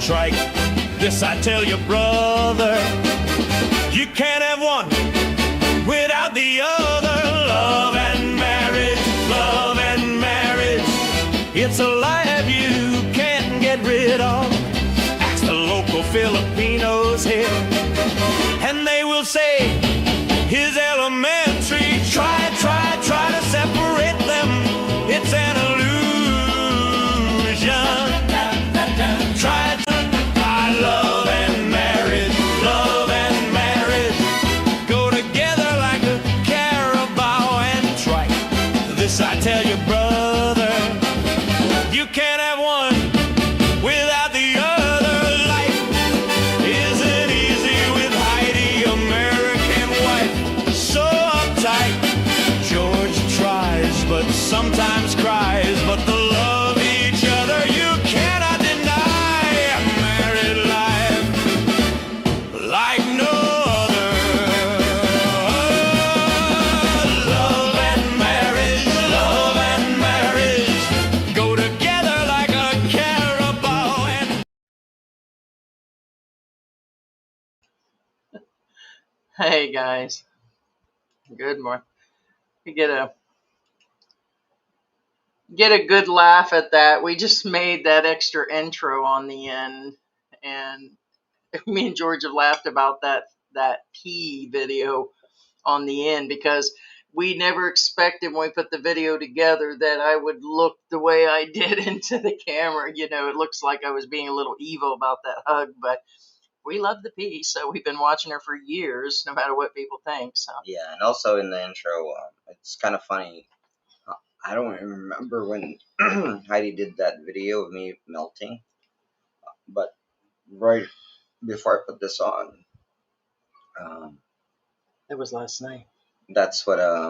trike. This I tell you, brother, you can't have one without the other. Love and marriage, love and marriage. It's a life you can't get rid of. Ask the local Filipinos here, and they will say his elementary. Try to separate them. It's an illusion. Try to. I love and marriage, love and marriage go together like a carabao and trike. This I tell you, brother, you can't have one without the other. Life isn't easy with Heidi, American wife, so uptight. George tries, but sometimes cries, but the love each other you cannot deny. Married life like no other. Love and marriage go together like a carabao and. Hey guys, good morning. You get a good laugh at that. We just made that extra intro on the end, and me and George have laughed about that pee video on the end because we never expected when we put the video together that I would look the way I did into the camera. You know, it looks like I was being a little evil about that hug, but we love the pee, so we've been watching her for years, no matter what people think. So Yeah, and also in the intro, it's kind of funny. I don't even remember when Heidi did that video of me melting, but right before I put this on, that was last night. that's when I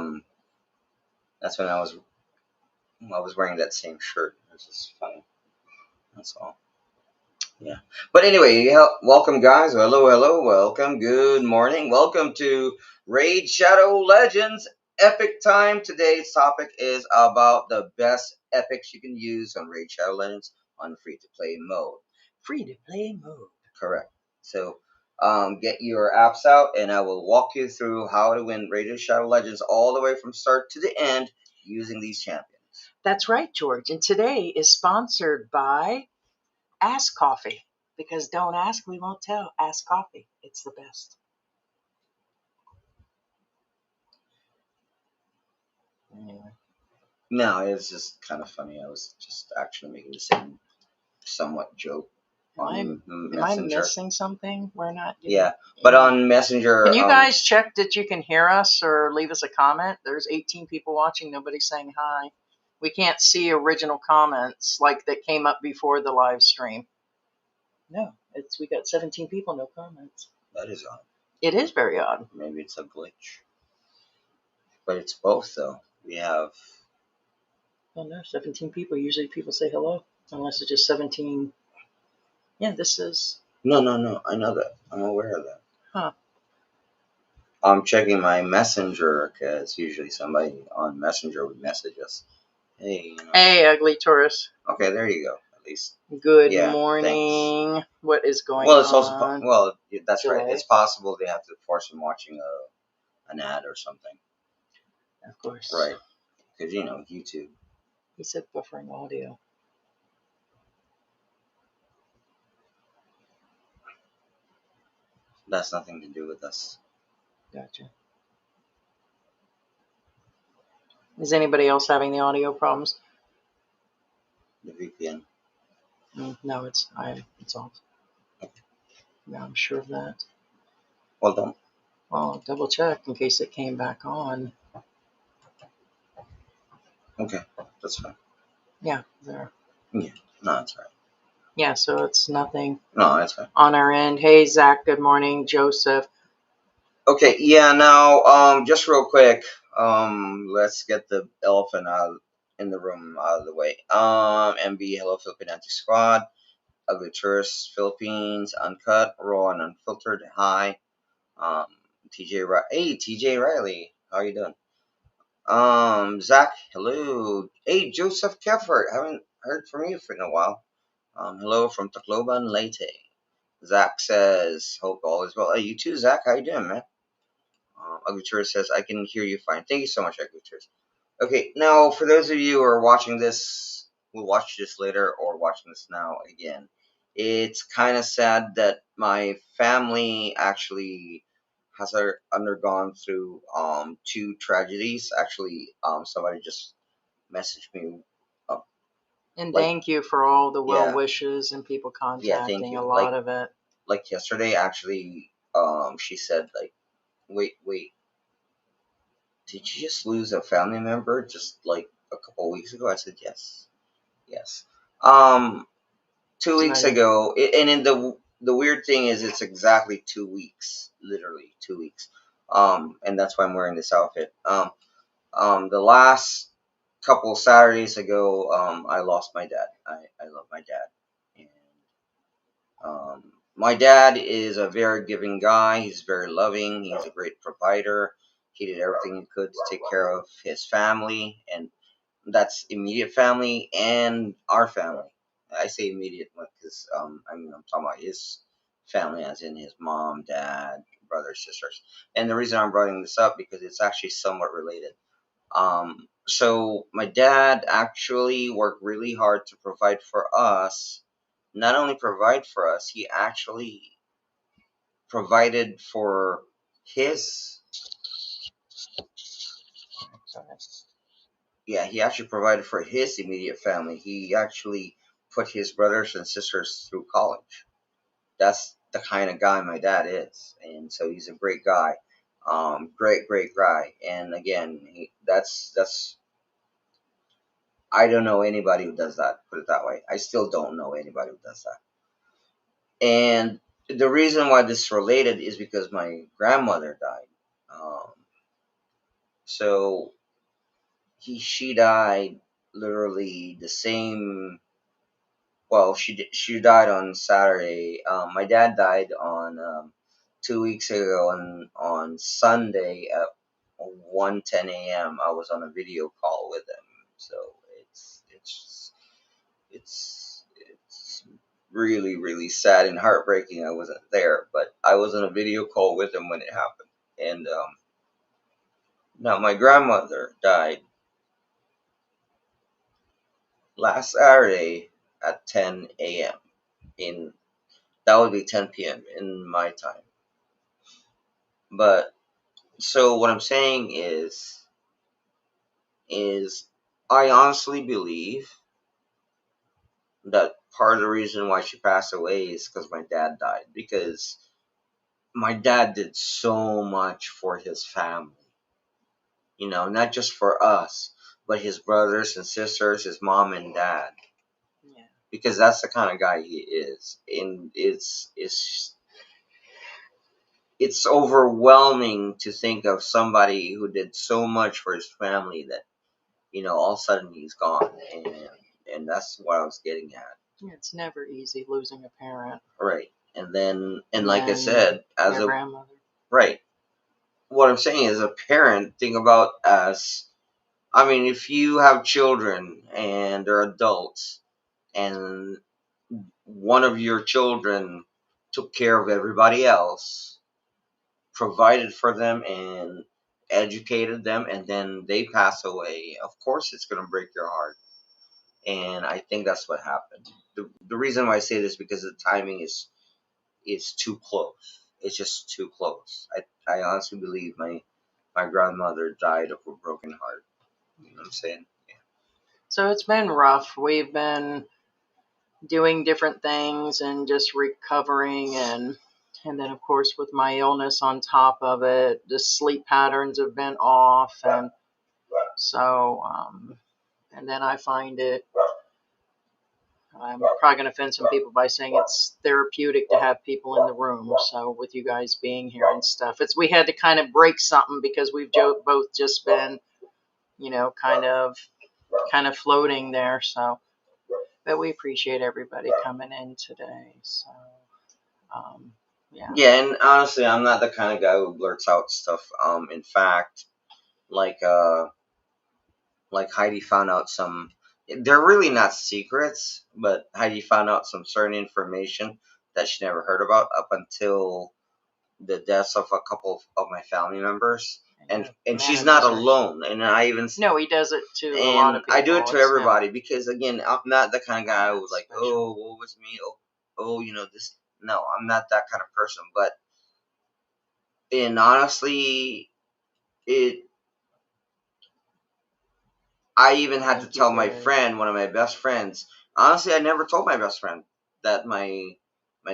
was wearing that same shirt. It's just funny. That's all. Yeah. But anyway, welcome guys. Hello, welcome. Good morning. Welcome to Raid Shadow Legends Epic Time. Today's topic is about the best epics you can use on Raid Shadow Legends on free-to-play mode. Free-to-play mode. Correct. So, get your apps out, and I will walk you through how to win Raid Shadow Legends all the way from start to the end using these champions. That's right, George. And today is sponsored by Ask Coffee, because don't ask, we won't tell. Ask Coffee. It's the best. Anyway. No, it's just kind of funny. I was just actually making the same somewhat joke on Am I missing something? We're not. Yeah, but on Messenger. Can you guys check that you can hear us or leave us a comment? There's 18 people watching. Nobody's saying hi. We can't see original comments like that came up before the live stream. No, we got 17 people, no comments. That is odd. It is very odd. Maybe it's a glitch. But it's both, though. We have. Oh no, 17 people. Usually people say hello, unless it's just 17. Yeah, this is. No. I know that. I'm aware of that. Huh. I'm checking my Messenger because usually somebody on Messenger would message us. Hey. Hey, ugly tourist. Okay, there you go. At least. Good morning. Thanks. What is going on? Well, it's also that's right. It's possible they have to force them watching an ad or something. Of course. Right. Because YouTube. He said buffering audio. That's nothing to do with us. Gotcha. Is anybody else having the audio problems? The VPN. No, it's off. Yeah, I'm sure of that. Well done. Well, double check in case it came back on. Okay, that's fine. Yeah, there. Yeah, no, that's right. Yeah, so it's nothing. No, that's fine. On our end. Hey, Zach, good morning. Joseph. Okay, yeah, now, just real quick, let's get the elephant in the room out of the way. MB, hello, Philippine Anti-Squad, Ugly Tourist, Philippines, Uncut, Raw and Unfiltered, hi. TJ Riley, how you doing? Zach, hello. Hey, Joseph Keffert, haven't heard from you for a while. Hello from Tacloban, Leyte. Zach says, hope all is well. Hey, you too, Zach. How you doing, man? Agutura says, I can hear you fine. Thank you so much, Agutura. Okay, now for those of you who are watching this, will watch this later or watching this now again, it's kind of sad that my family actually has undergone through two tragedies. Actually, somebody just messaged me. Uh, And like, thank you for all the well yeah, wishes and people yeah, thank contacting. you. A lot of it. Like yesterday, actually, she said like, wait, did you just lose a family member just like a couple weeks ago? I said yes, yes. Um, 2 weeks Right. ago, and in the weird thing is, it's exactly 2 weeks, literally 2 weeks. And that's why I'm wearing this outfit. The last couple Saturdays ago, I lost my dad. I love my dad, and my dad is a very giving guy. He's very loving. He's a great provider. He did everything he could to take care of his family, and that's immediate family and our family. I say immediate because I'm talking about his family, as in his mom, dad, brothers, sisters. And the reason I'm bringing this up because it's actually somewhat related. So my dad actually worked really hard to provide for us. Not only provide for us, he actually provided for his. Yeah, he actually provided for his immediate family. He actually put his brothers and sisters through college. That's the kind of guy my dad is, and so he's a great guy, great guy. And again, that's I don't know anybody who does that. Put it that way. I still don't know anybody who does that. And the reason why this is related is because my grandmother died. Um, so she died literally the same. Well, she died on Saturday. My dad died on 2 weeks ago, and on Sunday at 1:10 a.m. I was on a video call with him. So it's really sad and heartbreaking. I wasn't there, but I was on a video call with him when it happened. And now my grandmother died last Saturday at 10 a.m. in That would be 10 p.m. in my time. But so what I'm saying is I honestly believe that part of the reason why she passed away is because my dad died. Because my dad did so much for his family. Not just for us, but his brothers and sisters, his mom and dad. Yeah. Because that's the kind of guy he is. And it's overwhelming to think of somebody who did so much for his family that all of a sudden he's gone, and that's what I was getting at. Yeah, it's never easy losing a parent. Right. And like I then said, as your a grandmother. right, what I'm saying is, a parent, think about, as I mean, if you have children and they're adults, and one of your children took care of everybody else, provided for them, and educated them, and then they pass away, of course it's going to break your heart. And I think that's what happened. The reason why I say this is because the timing is too close. It's just too close. I honestly believe my grandmother died of a broken heart. You know what I'm saying? So it's been rough. We've been doing different things and just recovering, and then of course with my illness on top of it, the sleep patterns have been off, and so and then I find it, I'm probably going to offend some people by saying it's therapeutic to have people in the room. So with you guys being here and stuff, we had to kind of break something because we've both just been, kind of floating there. So, but we appreciate everybody coming in today. So, yeah. Yeah, and honestly, I'm not the kind of guy who blurts out stuff. In fact, like Heidi found out they're really not secrets, but Heidi found out some certain information that she never heard about up until the deaths of a couple of my family members. And she's not Managers are- alone. And I even No, he does it to a and lot of people. I do it to It's everybody because again, I'm not the kind of guy who's like, Special. oh, what was me? Oh, this. No, I'm not that kind of person. But and honestly, it. I even had Thank to you, tell my Barry. friend, one of my best friends. Honestly, I never told my best friend that my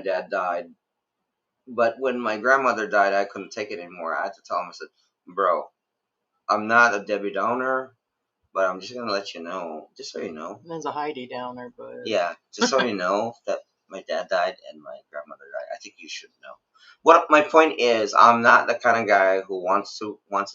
dad died. But when my grandmother died, I couldn't take it anymore. I had to tell him. I said, "Bro, I'm not a Debbie Downer, but I'm just gonna let you know, just so you know." There's a Heidi downer, but Yeah, just so you know that my dad died and my grandmother died. I think you should know. What my point is, I'm not the kind of guy who wants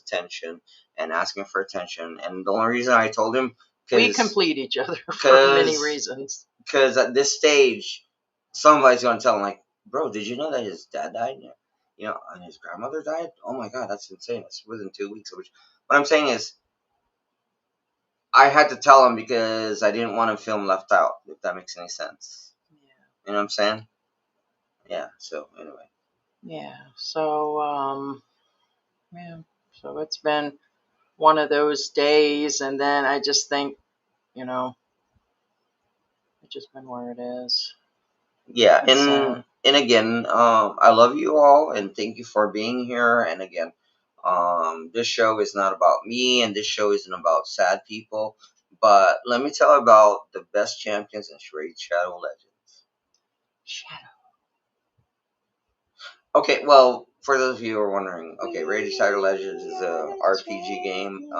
attention and asking for attention. And the only reason I told him we because complete each other for many reasons. at this stage, somebody's gonna tell him like, "Bro, did you know that his dad died? And his grandmother died. Oh my God, that's insane. It's within 2 weeks." Which what I'm saying is, I had to tell him because I didn't want him film left out. If that makes any sense. Yeah. You know what I'm saying? Yeah. So anyway. Yeah. So yeah. So it's been one of those days, and then I just think, it's just been where it is. Yeah, It's and again, I love you all, and thank you for being here. And again, this show is not about me, and this show isn't about sad people. But let me tell you about the best champions in Raid Shadow Legends. Shadow. Okay, well, for those of you who are wondering, okay, Raid Shadow Legends is a RPG game.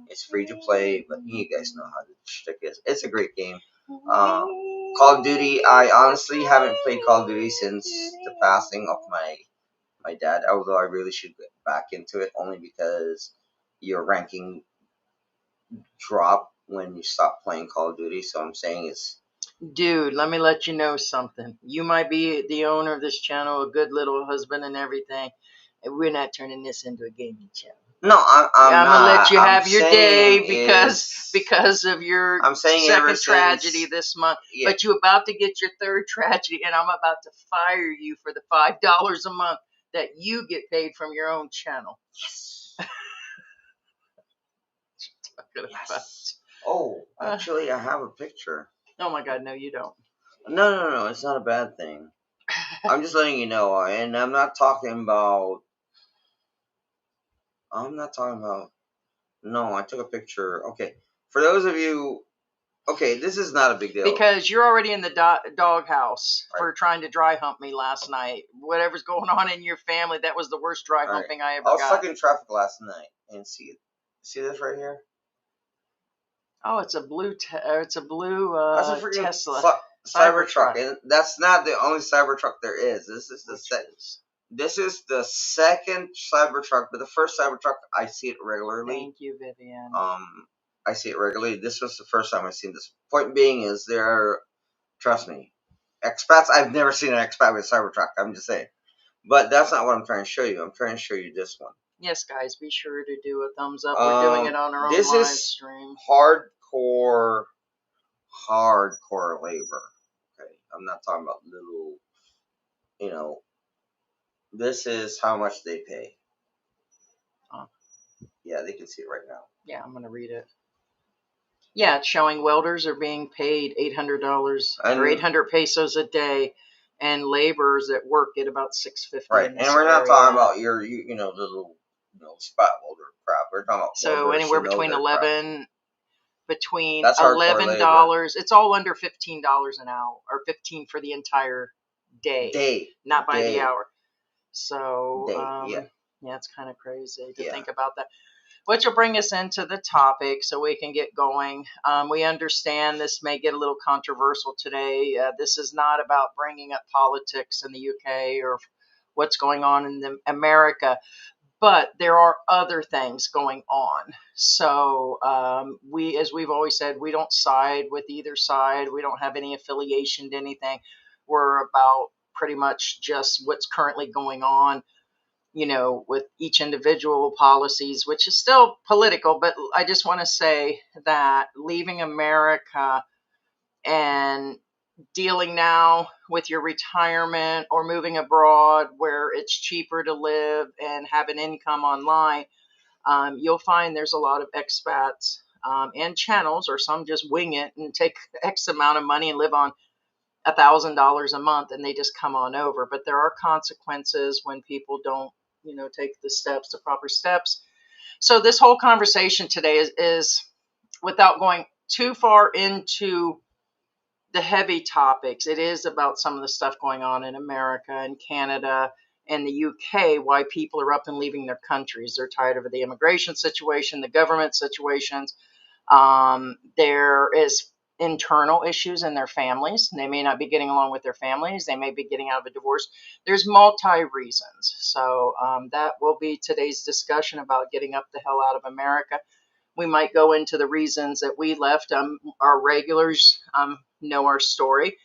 It's free to play, but you guys know how the shtick is. It's a great game. Call of Duty. I honestly haven't played Call of Duty since the passing of my dad. Although I really should get back into it, only because your ranking drop when you stop playing Call of Duty. So I'm saying it's Dude, let me let you know something. You might be the owner of this channel, a good little husband and everything, and we're not turning this into a gaming channel. no. I'm I'm not. gonna let you I'm have your saying day because of your I'm saying ever second tragedy since- this month. Yeah. But you about to get your third tragedy, and I'm about to fire you for the $5 a month that you get paid from your own channel. Yes. Talking about- Yes. Oh, actually, I have a picture. Oh my God, no, you don't. No. It's not a bad thing. I'm just letting you know, and I'm not talking about. No, I took a picture. Okay, for those of you, okay, this is not a big deal. Because you're already in the doghouse for trying to dry hump me last night. Whatever's going on in your family, that was the worst dry humping I ever I was got. stuck in traffic last night, and see this right here? Oh, it's a blue. It's a blue That's a freaking Tesla Cybertruck, and that's not the only Cybertruck there is. This is This is the second Cybertruck, but the first Cybertruck I see it regularly. Thank you, Vivian. I see it regularly. This was the first time I've seen this. Point being is trust me, expats. I've never seen an expat with a Cybertruck. I'm just saying. But that's not what I'm trying to show you. I'm trying to show you this one. Yes, guys, be sure to do a thumbs up. We're doing it on our own live stream. Hardcore labor. Okay, I'm not talking about little, this is how much they pay. Yeah, they can see it right now. Yeah, I'm going to read it. Yeah, it's showing welders are being paid $800 or 800 pesos a day, and laborers at work get about $650. Right, and we're not talking about your little spot welder crap. We're talking about so anywhere between $11. That's $11. It's all under $15 an hour, or 15 for the entire day, not by the hour. So yeah, it's kind of crazy to think about that. Which will bring us into the topic so we can get going. We understand this may get a little controversial today. This is not about bringing up politics in the UK or what's going on in America, but there are other things going on. So as we've always said, we don't side with either side. We don't have any affiliation to anything. We're about pretty much just what's currently going on. with each individual policies, which is still political. But I just want to say that leaving America and dealing now with your retirement or moving abroad where it's cheaper to live and have an income online, you'll find there's a lot of expats and channels, or some just wing it and take X amount of money and live on $1,000 a month, and they just come on over. But there are consequences when people don't, take the proper steps. So this whole conversation today is without going too far into the heavy topics. It is about some of the stuff going on in America and Canada and the UK, why people are up and leaving their countries. They're tired of the immigration situation, the government situations. There is internal issues in their families. They may not be getting along with their families. They may be getting out of a divorce. There's multi reasons. So that will be today's discussion about getting up the hell out of America. We might go into the reasons that we left. Our regulars know our story.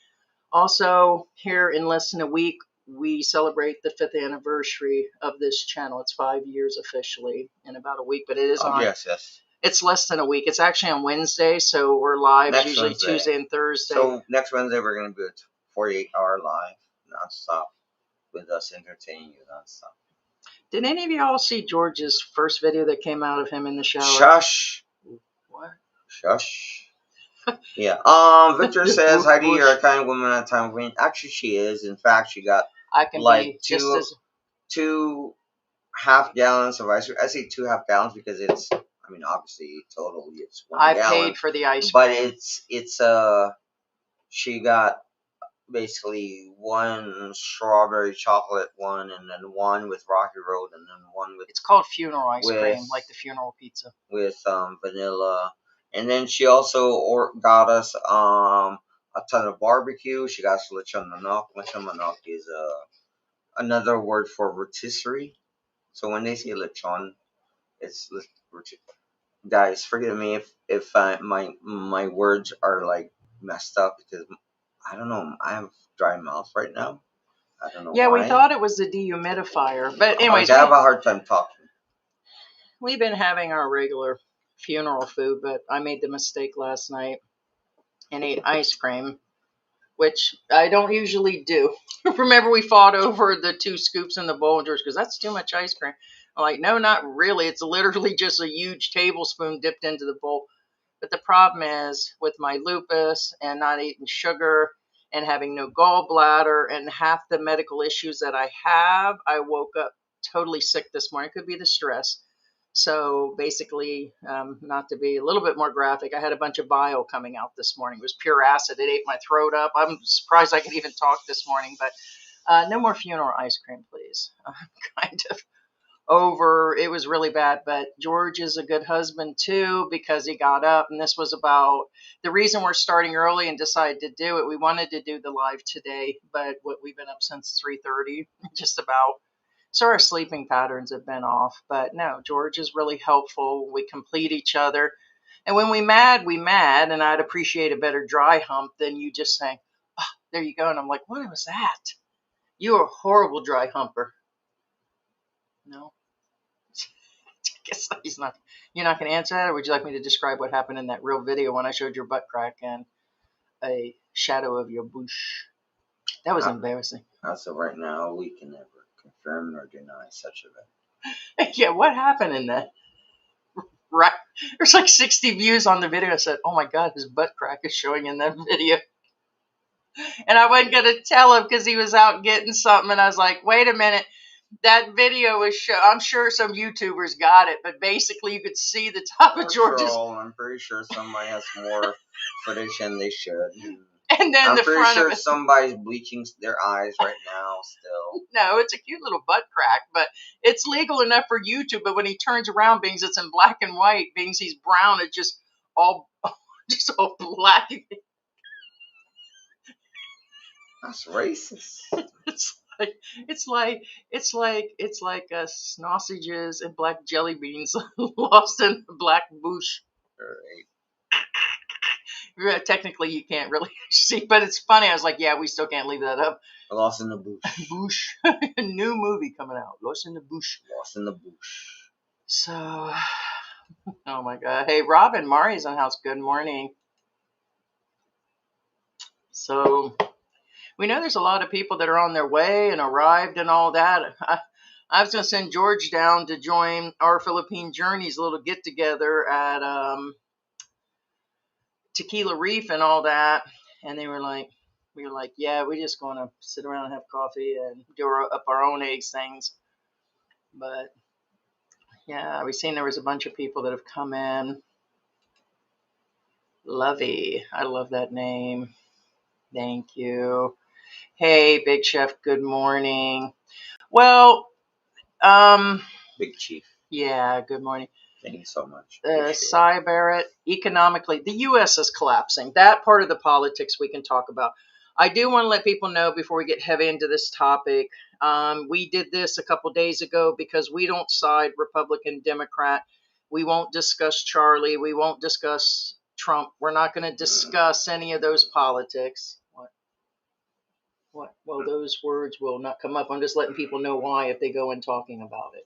Also, here in less than a week, we celebrate the 5th anniversary of this channel. It's 5 years officially in about a week, but it is on. Yes. It's less than a week. It's actually on Wednesday, so we're live Next usually Wednesday. Tuesday and Thursday. So next Wednesday we're going to do a 48-hour live, nonstop, with us entertaining you nonstop. Did any of y'all see George's first video that came out of him in the shower? Shush. What? Shush. Yeah. Victor says, Heidi, you're a kind woman at a time queen. Actually, she is. In fact, she got I can like be just as 2.5 gallons of ice cream. I say 2.5 gallons because it's, obviously, totally it's 1 I gallon. paid for the ice cream. But it's she got basically one strawberry chocolate one, and then one with Rocky Road, and then one with. It's called funeral ice cream, like the funeral pizza. With vanilla, and then she also got us a ton of barbecue. She got us lechon manok. Lechon manok is another word for rotisserie. So when they say lechon, it's guys. Forgive me if my words are like messed up, because I don't know. I have dry mouth right now. I don't know why. Yeah, we thought it was the dehumidifier. But anyways, I have a hard time talking. We've been having our regular funeral food, but I made the mistake last night and ate ice cream, which I don't usually do. Remember, we fought over the 2 scoops in the bowl, and George goes, that's too much ice cream. I'm like, no, not really. It's literally just a huge tablespoon dipped into the bowl. But the problem is with my lupus and not eating sugar and having no gallbladder and half the medical issues that I have, I woke up totally sick this morning. It could be the stress. So basically, not to be a little bit more graphic, I had a bunch of bile coming out this morning. It was pure acid. It ate my throat up. I'm surprised I could even talk this morning. But no more funeral ice cream, please. I'm kind of over. It was really bad. But George is a good husband, too, because he got up. And this was about the reason we're starting early and decided to do it. We wanted to do the live today, but we've been up since 3:30, just about. So our sleeping patterns have been off. But no, George is really helpful. We complete each other. And when we mad, we mad. And I'd appreciate a better dry hump than you just saying, oh, there you go. And I'm like, what was that? You are a horrible dry humper. No? I guess you're not going to answer that? Or would you like me to describe what happened in that real video when I showed your butt crack and a shadow of your bush? That was embarrassing. So right now, we can never confirm nor deny such event. Yeah, what happened in that? Right, there's like 60 views on the video. I said, oh my God, his butt crack is showing in that video. And I wasn't going to tell him because he was out getting something. And I was like, wait a minute. That video is I'm sure some YouTubers got it, but basically you could see the top of George's. I'm pretty sure somebody has more footage than they should. And then I'm the pretty front sure of it. somebody's bleaching their eyes right now still. No, it's a cute little butt crack, but it's legal enough for YouTube. But when he turns around, being it's in black and white, being he's brown, it's just all black. That's racist. It's like sausages and black jelly beans lost in a black bush. Right. Technically, you can't really see, but it's funny. I was like, yeah, we still can't leave that up. Lost in the bush. Bush. New movie coming out. Lost in the Bush. Lost in the bush. So, oh my God. Hey, Robin, Mari's in house. Good morning. So, we know there's a lot of people that are on their way and arrived and all that. I was going to send George down to join our Philippine Journeys little get together at Tequila Reef and all that. And we were like, yeah, we're just going to sit around and have coffee and do up our own eggs things. But yeah, we've seen there was a bunch of people that have come in. Lovey, I love that name. Thank you. Hey, Big Chef, good morning. Well, Big Chief. yeah, good morning. Thank you so much. Cy Barrett, economically, the U.S. is collapsing. That part of the politics we can talk about. I do want to let people know before we get heavy into this topic. We did this a couple days ago because we don't side Republican, Democrat. We won't discuss Charlie. We won't discuss Trump. We're not going to discuss any of those politics. What? Well, those words will not come up. I'm just letting people know why if they go in talking about it.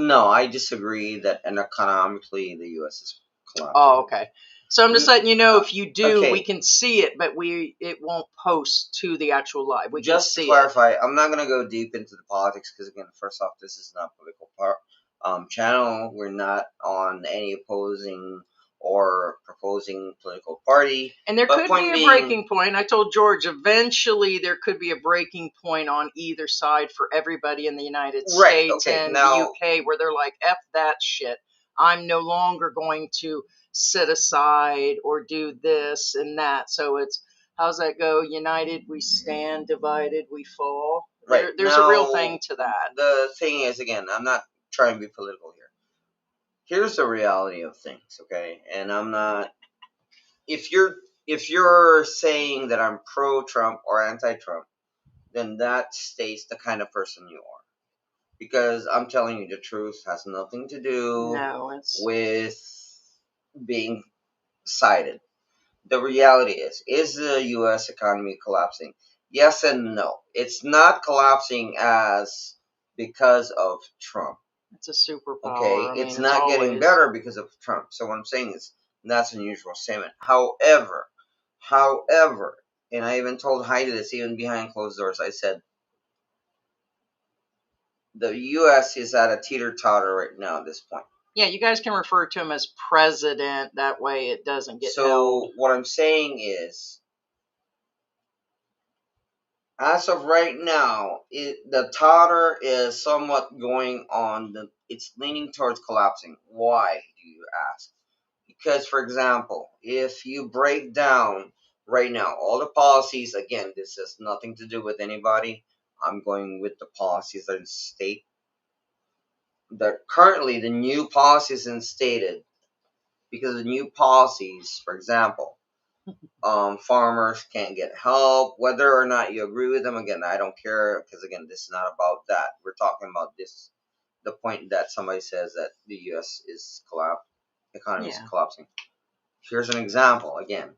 No, I disagree that economically the U.S. is collapsing. Oh, okay. So I'm just letting you know if you do, Okay. we can see it, but it won't post to the actual live. We Just can to see clarify, I'm not going to go deep into the politics because, again, first off, this is not a political channel. We're not on any opposing or proposing political party. And there But could point be a being- breaking point. I told George eventually there could be a breaking point on either side for everybody in the United Right, States okay, and now- the UK where they're like, F that shit. I'm no longer going to sit aside or do this and that. So it's, how's that go? United we stand, divided we fall. Right. There's a real Now, thing to that. The thing is, again, I'm not trying to be political here. Here's the reality of things, okay? And I'm not. If you're saying that I'm pro-Trump or anti-Trump, then that states the kind of person you are. Because I'm telling you the truth has nothing to do No, it's with being sided. The reality is the U.S. economy collapsing? Yes and no. It's not collapsing as because of Trump. it's a superpower. Okay, I mean, it's not getting always- better because of Trump. So what I'm saying is that's an unusual statement. However, and I even told Heidi this even behind closed doors. I said the U.S. is at a teeter-totter right now at this point. Yeah, you guys can refer to him as president. That way it doesn't get held. So what I'm saying is, as of right now, the totter is somewhat going on. It's leaning towards collapsing. Why, do you ask? Because, for example, if you break down right now all the policies, again, this has nothing to do with anybody. I'm going with the policies that are stated. Currently, the new policies instated, because the new policies, for example, farmers can't get help, whether or not you agree with them. Again, I don't care, because again, this is not about that. We're talking about this, the point that somebody says that the U.S. is economy is collapsing. Here's an example. Again,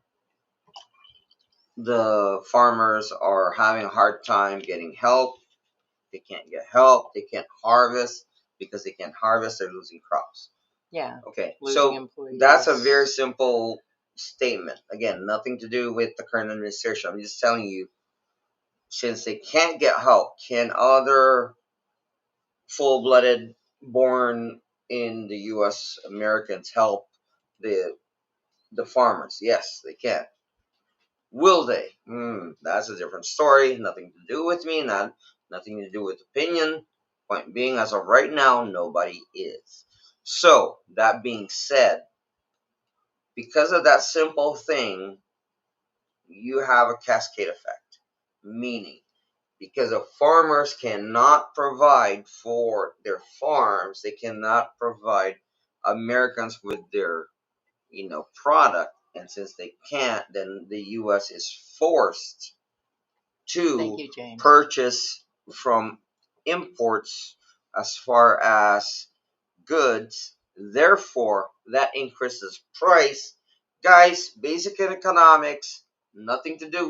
the farmers are having a hard time getting help. They can't get help. They can't harvest. Because they can't harvest, they're losing crops. Yeah. Okay, Losing so employees. that's a very simple statement. Again, nothing to do with the current administration. I'm just telling you, since they can't get help, can other full-blooded, born in the U.S. Americans help the farmers? Yes, they can. Will they? That's a different story. Nothing to do with me. Nothing to do with opinion. Point being, as of right now, nobody is. So, that being said, because of that simple thing, you have a cascade effect. Meaning, because if farmers cannot provide for their farms, they cannot provide Americans with their, product. And since they can't, then the U.S. is forced to Thank you, James. purchase from imports as far as goods. Therefore, that increases price, guys, basic economics, nothing to do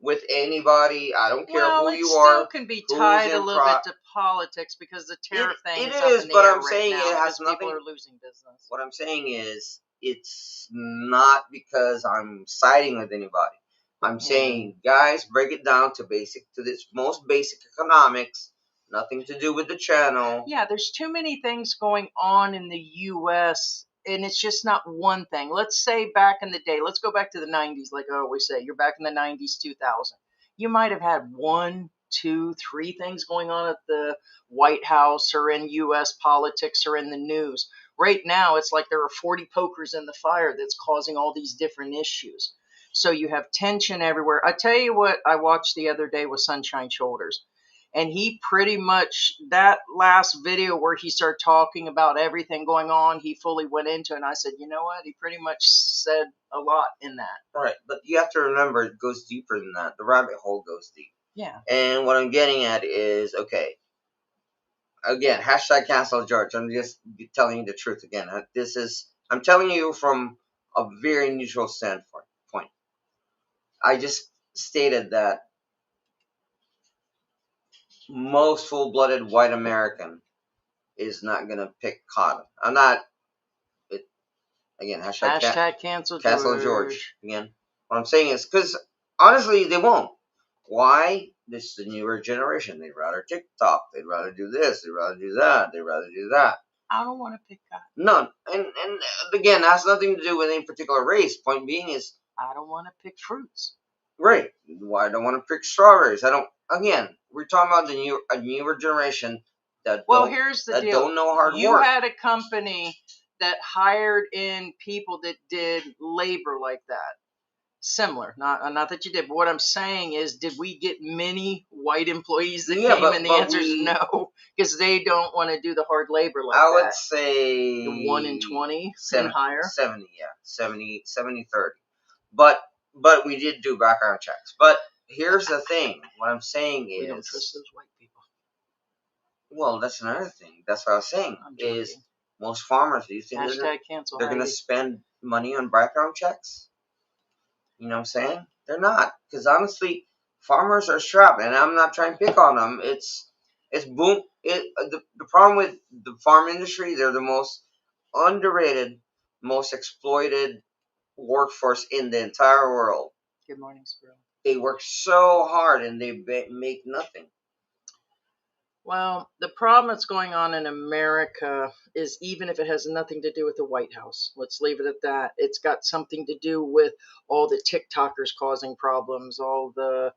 with anybody. I don't care Well, who it you still are, can be who's tied a in little bit to politics because the tariff thing it is up is, in the but air I'm right saying now it has because people nothing. are losing business. What I'm saying is, it's not because I'm siding with anybody. I'm saying, guys, break it down to this most basic economics. Nothing to do with the channel. Yeah, there's too many things going on in the U.S., and it's just not one thing. Let's say back in the day, let's go back to the 90s, like I always say, you're back in the 90s, 2000. You might have had one, two, three things going on at the White House or in U.S. politics or in the news. Right now, it's like there are 40 pokers in the fire that's causing all these different issues. So you have tension everywhere. I tell you what I watched the other day with Sunshine Shoulders, and he pretty much, that last video where he started talking about everything going on, he fully went into it. And I said, you know what? He pretty much said a lot in that. Right, but you have to remember, it goes deeper than that. The rabbit hole goes deep. Yeah. And what I'm getting at is, okay, again, hashtag cancel George. I'm just telling you the truth again. I'm telling you from a very neutral standpoint. I just stated that most full-blooded white American is not gonna pick cotton. I'm not. It, again, Hashtag cancel cancel George. George. Again, what I'm saying is because honestly, they won't. Why? This is the newer generation. They'd rather TikTok. They'd rather do this. They'd rather do that. They'd rather do that. I don't want to pick cotton. None. And again, that has nothing to do with any particular race. Point being is, I don't want to pick fruits. right. Why I don't want to pick strawberries. I don't. Again, we're talking about a newer generation that Well, don't here's the that deal. don't know hard You work. had a company that hired in people that did labor like that. Similar, not that you did, but what I'm saying is, did we get many white employees that Yeah, came? And the but answer is no, because they don't want to do the hard labor like I would that. say The 1 in 20 and higher. 70, yeah, 70, 30. But we did do background checks. But here's the thing. What I'm saying We don't is, trust those white people. well, that's another thing. That's what I was saying. I'm Is joking. most farmers, do you think Hashtag cancel they're going to Heidi. spend money on background checks? You know what I'm saying? They're not, because honestly, farmers are strapped, and I'm not trying to pick on them. It's boom. The problem with the farm industry, they're the most underrated, most exploited workforce in the entire world. Good morning, Squirrel. They work so hard and they make nothing. Well, the problem that's going on in America is, even if it has nothing to do with the White House, let's leave it at that. It's got something to do with all the TikTokers causing problems, all the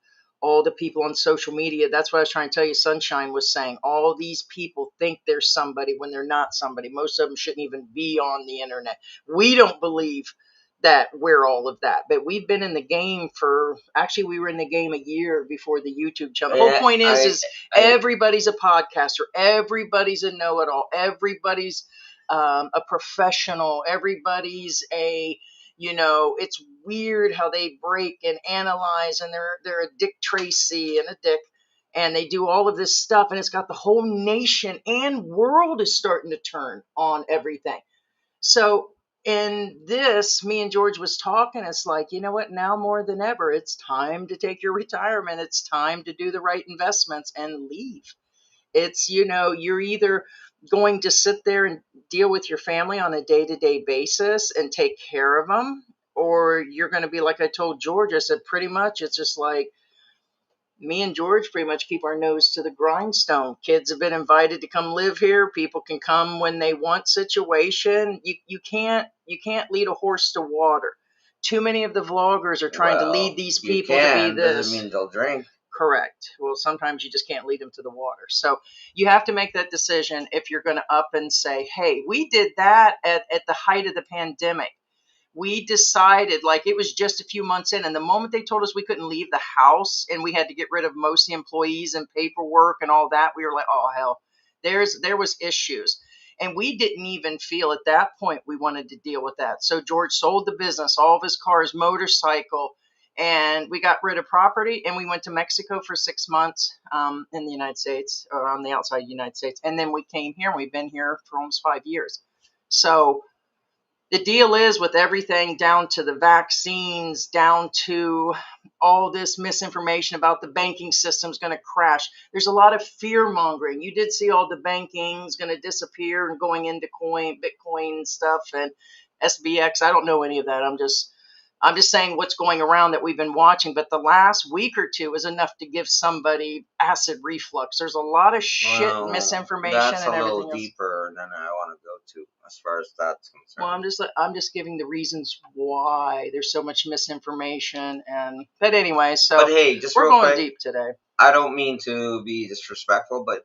people on social media. That's what I was trying to tell you. Sunshine was saying all these people think they're somebody when they're not somebody. Most of them shouldn't even be on the internet. We don't believe that we're all of that, but we've been in the game we were in the game a year before the YouTube channel. The whole point is everybody's a podcaster, everybody's a know-it-all, everybody's a professional, everybody's it's weird how they break and analyze, and they're a Dick Tracy and a Dick, and they do all of this stuff, and it's got the whole nation and world is starting to turn on everything. So in this, me and George was talking, it's like, you know what, now more than ever, it's time to take your retirement. It's time to do the right investments and leave. It's, you're either going to sit there and deal with your family on a day-to-day basis and take care of them, or you're going to be like I told George. I said, pretty much, it's just like, me and George pretty much keep our nose to the grindstone. Kids have been invited to come live here. People can come when they want situation. You can't lead a horse to water. Too many of the vloggers are trying to lead these people to be this. Doesn't mean they'll drink. Correct. Well, sometimes you just can't lead them to the water. So you have to make that decision if you're going to up and say, hey, we did that at the height of the pandemic. We decided, like, it was just a few months in, and the moment they told us we couldn't leave the house and we had to get rid of most of the employees and paperwork and all that, we were like, oh hell, there was issues. And we didn't even feel at that point we wanted to deal with that. So George sold the business, all of his cars, motorcycle, and we got rid of property, and we went to Mexico for 6 months in the United States, or on the outside of the United States. And then we came here, and we've been here for almost 5 years. So the deal is with everything down to the vaccines, down to all this misinformation about the banking system's going to crash. There's a lot of fear mongering. You did see all the banking's going to disappear and going into Bitcoin stuff and SBX. I don't know any of that. I'm just saying what's going around that we've been watching. But the last week or two is enough to give somebody acid reflux. There's a lot of shit, Well, misinformation, that's and a everything little else. deeper than I want to go to as far as that's Well, concerned. I'm just giving the reasons why there's so much misinformation, but anyway, so But hey, just we're real going quick, deep today. I don't mean to be disrespectful, but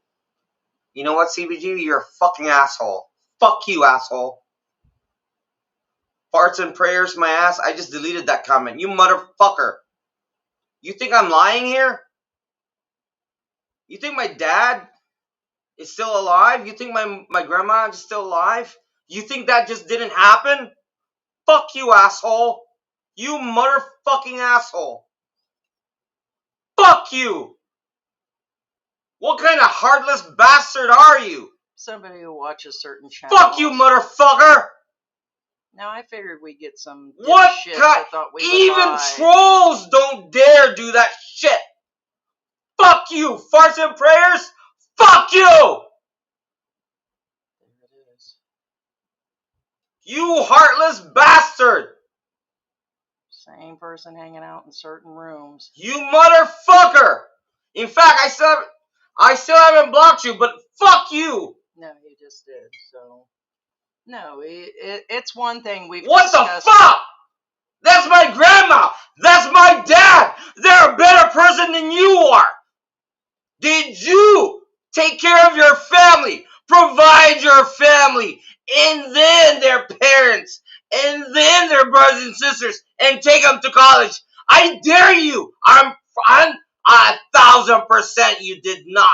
you know what, CBG? You're a fucking asshole. Fuck you, asshole. Farts and prayers, my ass. I just deleted that comment. You motherfucker. You think I'm lying here? You think my dad is still alive? You think my grandma is still alive? You think that just didn't happen? Fuck you, asshole. You motherfucking asshole. Fuck you. What kind of heartless bastard are you? Somebody who watches certain channels. Fuck you, motherfucker. Now I figured we'd get some What shit kind? that thought we would Even lie. trolls don't dare do that shit. Fuck you, farts and prayers. Fuck you. There it is. You heartless bastard. Same person hanging out in certain rooms. You motherfucker. In fact, I still haven't blocked you, but fuck you. No, he just did. So no, it's one thing we've What discussed. the fuck? That's my grandma. That's my dad. They're a better person than you are. Did you take care of your family, provide your family, and then their parents, and then their brothers and sisters, and take them to college? I dare you. I'm 1,000% you did not.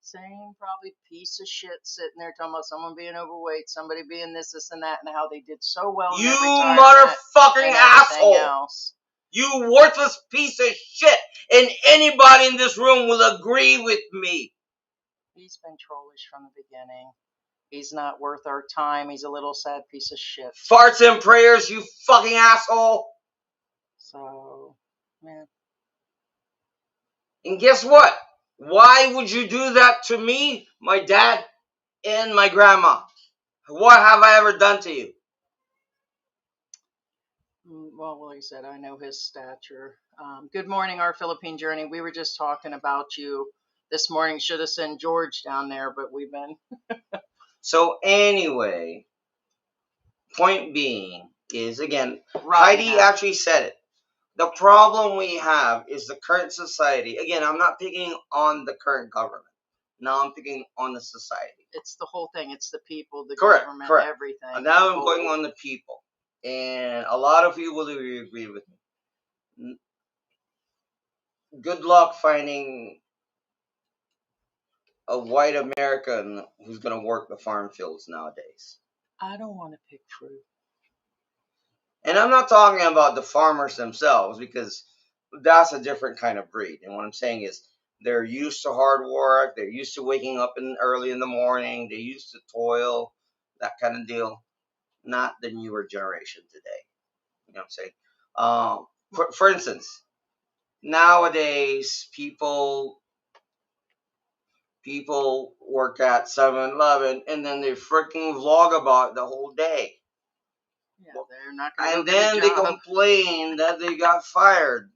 Same probably piece of shit sitting there talking about someone being overweight, somebody being this, and that, and how they did so well in You their retirement motherfucking and everything asshole. else. You worthless piece of shit. And anybody in this room will agree with me. He's been trollish from the beginning. He's not worth our time. He's a little sad piece of shit. Farts and prayers, you fucking asshole. So, man. And guess what? Why would you do that to me, my dad, and my grandma? What have I ever done to you? Well, like I said, I know his stature. Good morning, our Philippine journey. We were just talking about you this morning. Should have sent George down there, but we've been. So anyway, point being is, again, Rotten Heidi half. actually said it. The problem we have is the current society. Again, I'm not picking on the current government. No, I'm picking on the society. It's the whole thing. It's the people, the Correct, government, correct. everything. And now I'm going on the people. And a lot of you will agree with me. Good luck finding a white American who's going to work the farm fields nowadays. I don't want to pick fruit. And I'm not talking about the farmers themselves, because that's a different kind of breed. And what I'm saying is, they're used to hard work. They're used to waking up early in the morning. They're used to toil, that kind of deal. Not the newer generation today. You know what I'm saying? For instance, nowadays people work at 7-Eleven and then they freaking vlog about it the whole day. Yeah, they're not going to. And then they complain that they got fired.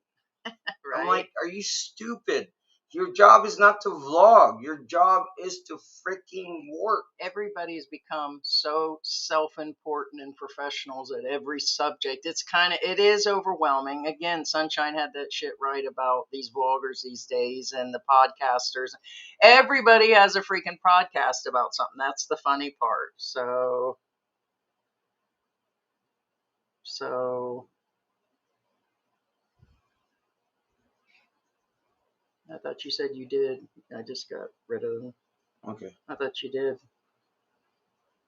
Right? I'm like, are you stupid? Your job is not to vlog. Your job is to freaking work. Everybody's become so self-important and professionals at every subject. It is overwhelming. Again, Sunshine had that shit right about these vloggers these days and the podcasters. Everybody has a freaking podcast about something. That's the funny part. So I thought you said you did. I just got rid of them. Okay. I thought you did.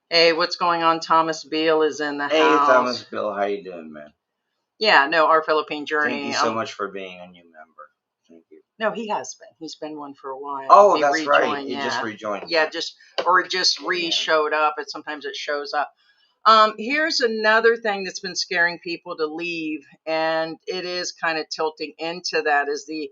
Hey, what's going on? Thomas Beale is in the house. Hey, Thomas Bill, how you doing, man? Yeah, no, our Philippine journey. Thank you so much for being a new member. Thank you. No, he has been. He's been one for a while. Oh, He that's rejoined, right. He yeah. just rejoined. Yeah, just showed up. Sometimes it shows up. Here's another thing that's been scaring people to leave, and it is kind of tilting into that is the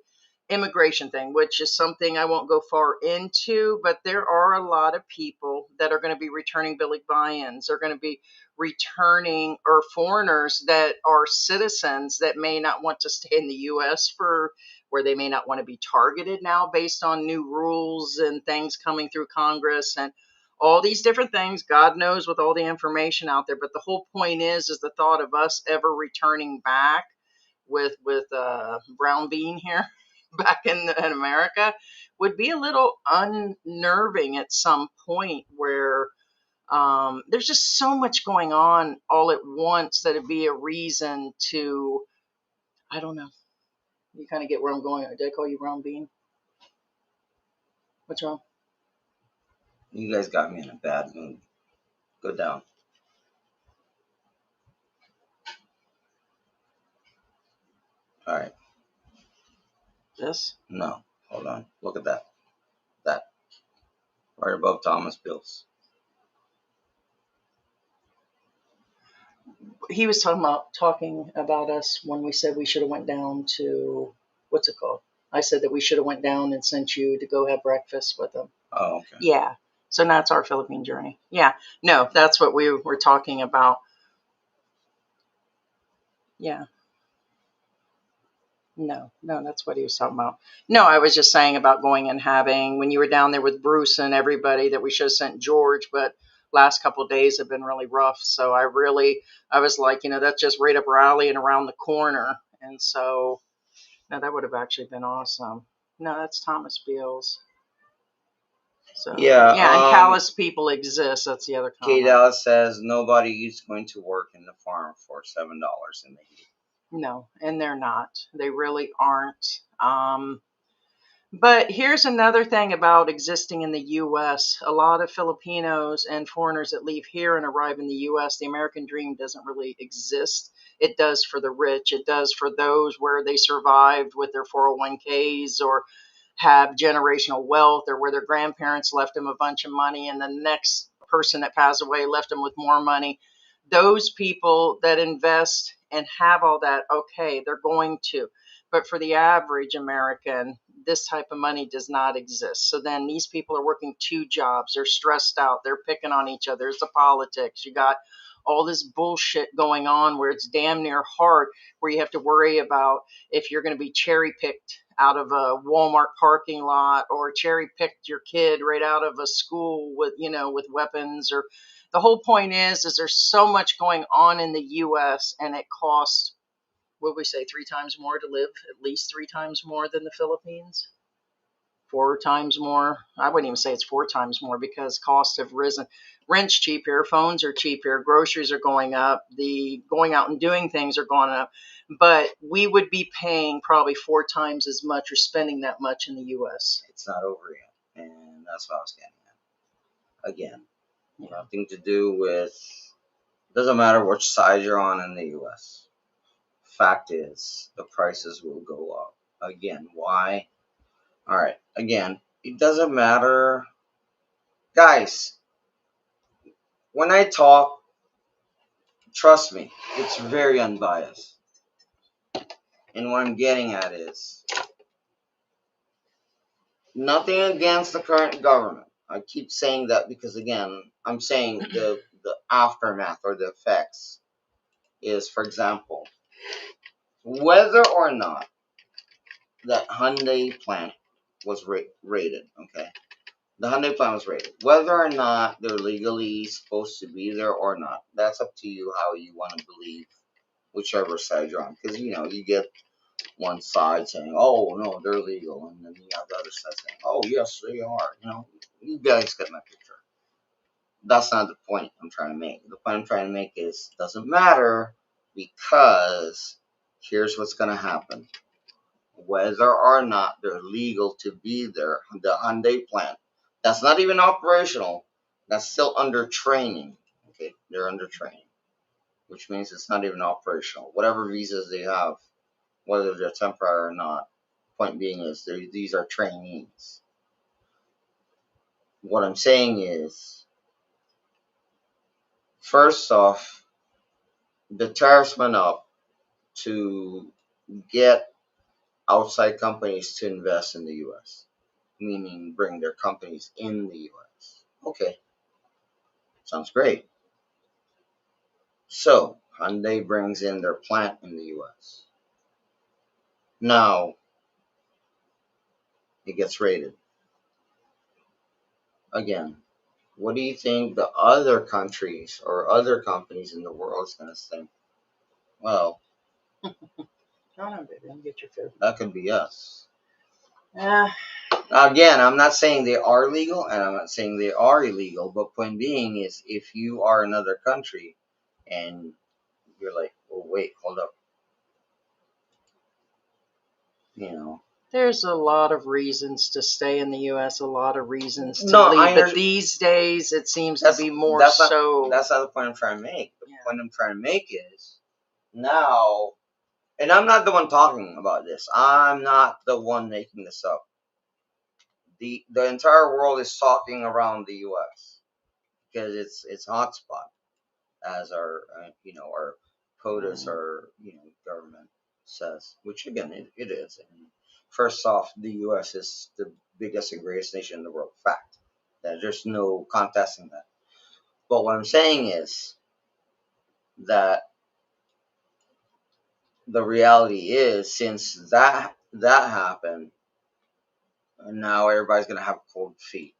immigration thing, which is something I won't go far into, but there are a lot of people that are going to be returning Philippines, are going to be returning or foreigners that are citizens that may not want to stay in the U.S. for where they may not want to be targeted now based on new rules and things coming through Congress and all these different things. God knows with all the information out there, but the whole point is the thought of us ever returning back with brown bean here back in America would be a little unnerving at some point where there's just so much going on all at once that it'd be a reason to, I don't know. You kind of get where I'm going. Did I call you brown bean? What's wrong? You guys got me in a bad mood. Go down. All right. This? No. Hold on. Look at that. That. Right above Thomas Bills. He was talking about us when we said we should have went down to, what's it called? I said that we should have went down and sent you to go have breakfast with them. Oh, okay. Yeah. So now it's our Philippine journey. Yeah. No, that's what we were talking about. Yeah. No, that's what he was talking about. No, I was just saying about going and having, when you were down there with Bruce and everybody, that we should have sent George, but last couple of days have been really rough. So I was like, that's just right up our alley and around the corner. And so, no, that would have actually been awesome. No, that's Thomas Beals. So, Yeah. and callous people exist. That's the other Kate comment. Dallas says nobody is going to work in the farm for $7 in the heat. No, and they're not. They really aren't. But here's another thing about existing in the U.S. A lot of Filipinos and foreigners that leave here and arrive in the U.S., the American dream doesn't really exist. It does for the rich. It does for those where they survived with their 401ks or have generational wealth or where their grandparents left them a bunch of money and the next person that passed away left them with more money. Those people that invest and have all that, okay, they're going to. But for the average American, this type of money does not exist. So then these people are working 2 jobs. They're stressed out. They're picking on each other. It's the politics. You got all this bullshit going on where it's damn near hard, where you have to worry about if you're going to be cherry picked out of a Walmart parking lot or cherry picked your kid right out of a school with, with weapons. Or the whole point is there's so much going on in the U.S. and it costs, what we say, 3 times more to live, at least 3 times more than the Philippines. 4 times more. I wouldn't even say it's 4 times more because costs have risen. Rent's cheap here, phones are cheap here, groceries are going up, the going out and doing things are going up. But we would be paying probably 4 times as much or spending that much in the U.S. It's not over yet, and that's what I was getting at. Again, Yeah. nothing to do with. Doesn't matter which side you're on in the U.S. Fact is, the prices will go up. Again, why? All right. Again, it doesn't matter, guys. When I talk, trust me, it's very unbiased. And what I'm getting at is nothing against the current government. I keep saying that because, again, I'm saying the aftermath or the effects is, for example, whether or not that Hyundai plant was raided, okay? The Hyundai plant was raided. Whether or not they're legally supposed to be there or not, that's up to you how you want to believe whichever side you're on. Because, you get one side saying, oh, no, they're legal. And then you have the other side saying, oh, yes, they are. You guys get my picture. That's not the point I'm trying to make. The point I'm trying to make is doesn't matter because here's what's going to happen. Whether or not they're legal to be there, the Hyundai plant, that's not even operational. That's still under training. Okay, they're under training, which means it's not even operational. Whatever visas they have, whether they're temporary or not, point being is these are trainees. What I'm saying is First off, the tariffs went up to get outside companies to invest in the U.S., meaning bring their companies in the U.S. Okay, sounds great. So, Hyundai brings in their plant in the U.S. Now, it gets raided. Again, what do you think the other countries or other companies in the world is going to think? Well, No, baby, let me get your food. that could be us. Yeah. Again, I'm not saying they are legal and I'm not saying they are illegal, but point being is if you are another country and you're like, oh, wait, hold up. You know. There's a lot of reasons to stay in the U.S., a lot of reasons to No, leave. But these days, it seems to be more so. That's not the point I'm trying to make. The Yeah. point I'm trying to make is now, and I'm not the one talking about this. I'm not the one making this up. The entire world is talking around the U.S. because it's hotspot, as our our POTUS, our government says, which again it is. And first off, the U.S. is the biggest and greatest nation in the world. Fact. That there's no contesting that. But what I'm saying is that the reality is, since that happened, now everybody's gonna have cold feet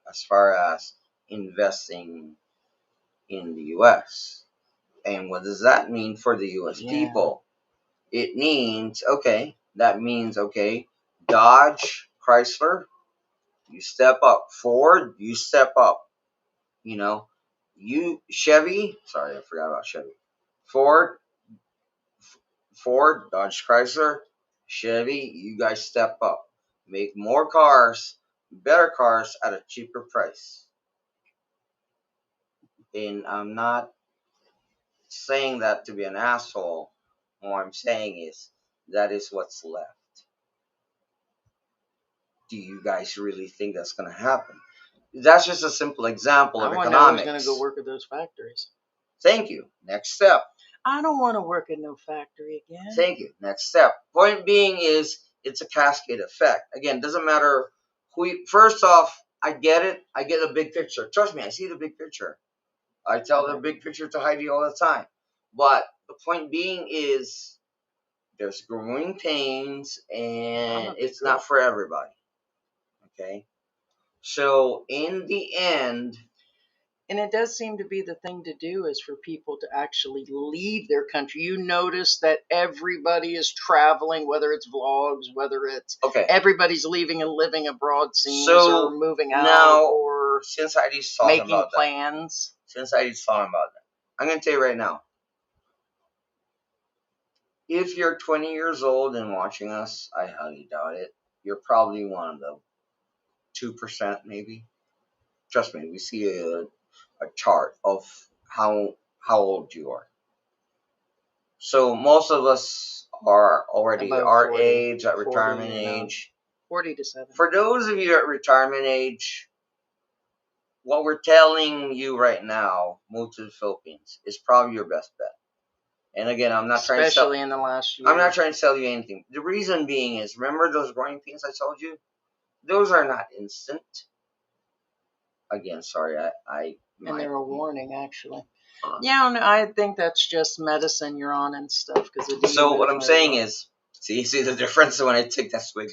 as far as investing in the U.S. And what does that mean for the U.S. people? It means okay, Dodge, Chrysler, you step up. Ford, you step up. You Chevy. Sorry, I forgot about Chevy. Ford, Dodge, Chrysler, Chevy, you guys step up. Make more cars, better cars at a cheaper price. And I'm not saying that to be an asshole. What I'm saying is that is what's left. Do you guys really think that's going to happen? That's just a simple example of economics. I wonder who's going to go work at those factories. Thank you. Next step. I don't want to work in no factory again. Thank you. Next step. Point being is it's a cascade effect. Again, doesn't matter who you, first off, I get it. I get the big picture. Trust me, I see the big picture. I tell the big picture to Heidi all the time. But the point being is there's growing pains and it's not for everybody. Okay? So in the end, and it does seem to be the thing to do is for people to actually leave their country. You notice that everybody is traveling, whether it's vlogs, whether it's everybody's leaving and living abroad scenes or moving out now, or since Heidi's talking making about plans. Since Heidi's talking about that, I'm going to tell you right now. If you're 20 years old and watching us, I highly doubt it. You're probably one of the 2% maybe. Trust me, we see a chart of how old you are. So most of us are already About our 40, age, at retirement age. 40 to 70. For those of you at retirement age, what we're telling you right now, move to the Philippines, is probably your best bet. And again, I'm not trying to sell, especially in the last year. I'm not trying to sell you anything. The reason being is, remember those growing pains I told you? Those are not instant. Again, sorry, and they're a warning, actually. Yeah, no, I think that's just medicine you're on and stuff. So what I'm saying is, see the difference when I take that swig?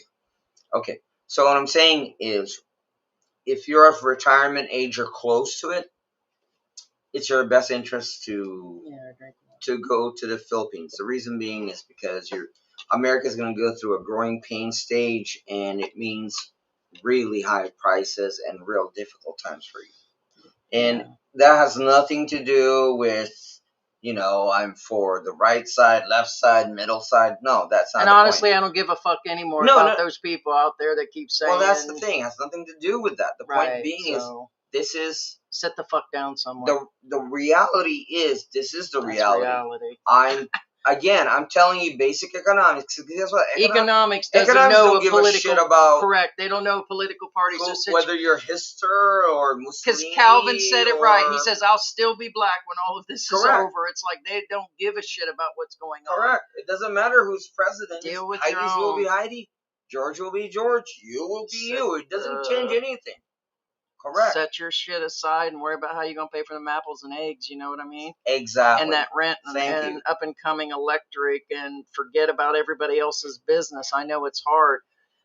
Okay, so what I'm saying is, if you're of retirement age or close to it, it's your best interest to go to the Philippines. The reason being is because America's going to go through a growing pain stage, and it means really high prices and real difficult times for you. And that has nothing to do with, I'm for the right side, left side, middle side. No, that's not and the honestly, point. I don't give a fuck anymore about those people out there that keep saying... Well, that's the thing. It has nothing to do with that. The point being is, this is... Sit the fuck down somewhere. The reality is, this is the reality. I'm Again, I'm telling you, basic economics. Guess what? Economics doesn't economics know don't a give a political. shit about Correct. They don't know political parties. whether you're Hister or Because Mussolini. Calvin said it right. He or- says, "I'll still be black when all of this is Correct. over." It's like they don't give a shit about what's going on. Correct. It doesn't matter who's president. Deal with your Heidi's will be own. Heidi. George will be George. You will be you. It doesn't change anything. Correct. Set your shit aside and worry about how you're going to pay for them apples and eggs. You know what I mean? Exactly. And that rent Thank and you. up and coming electric, and forget about everybody else's business. I know it's hard,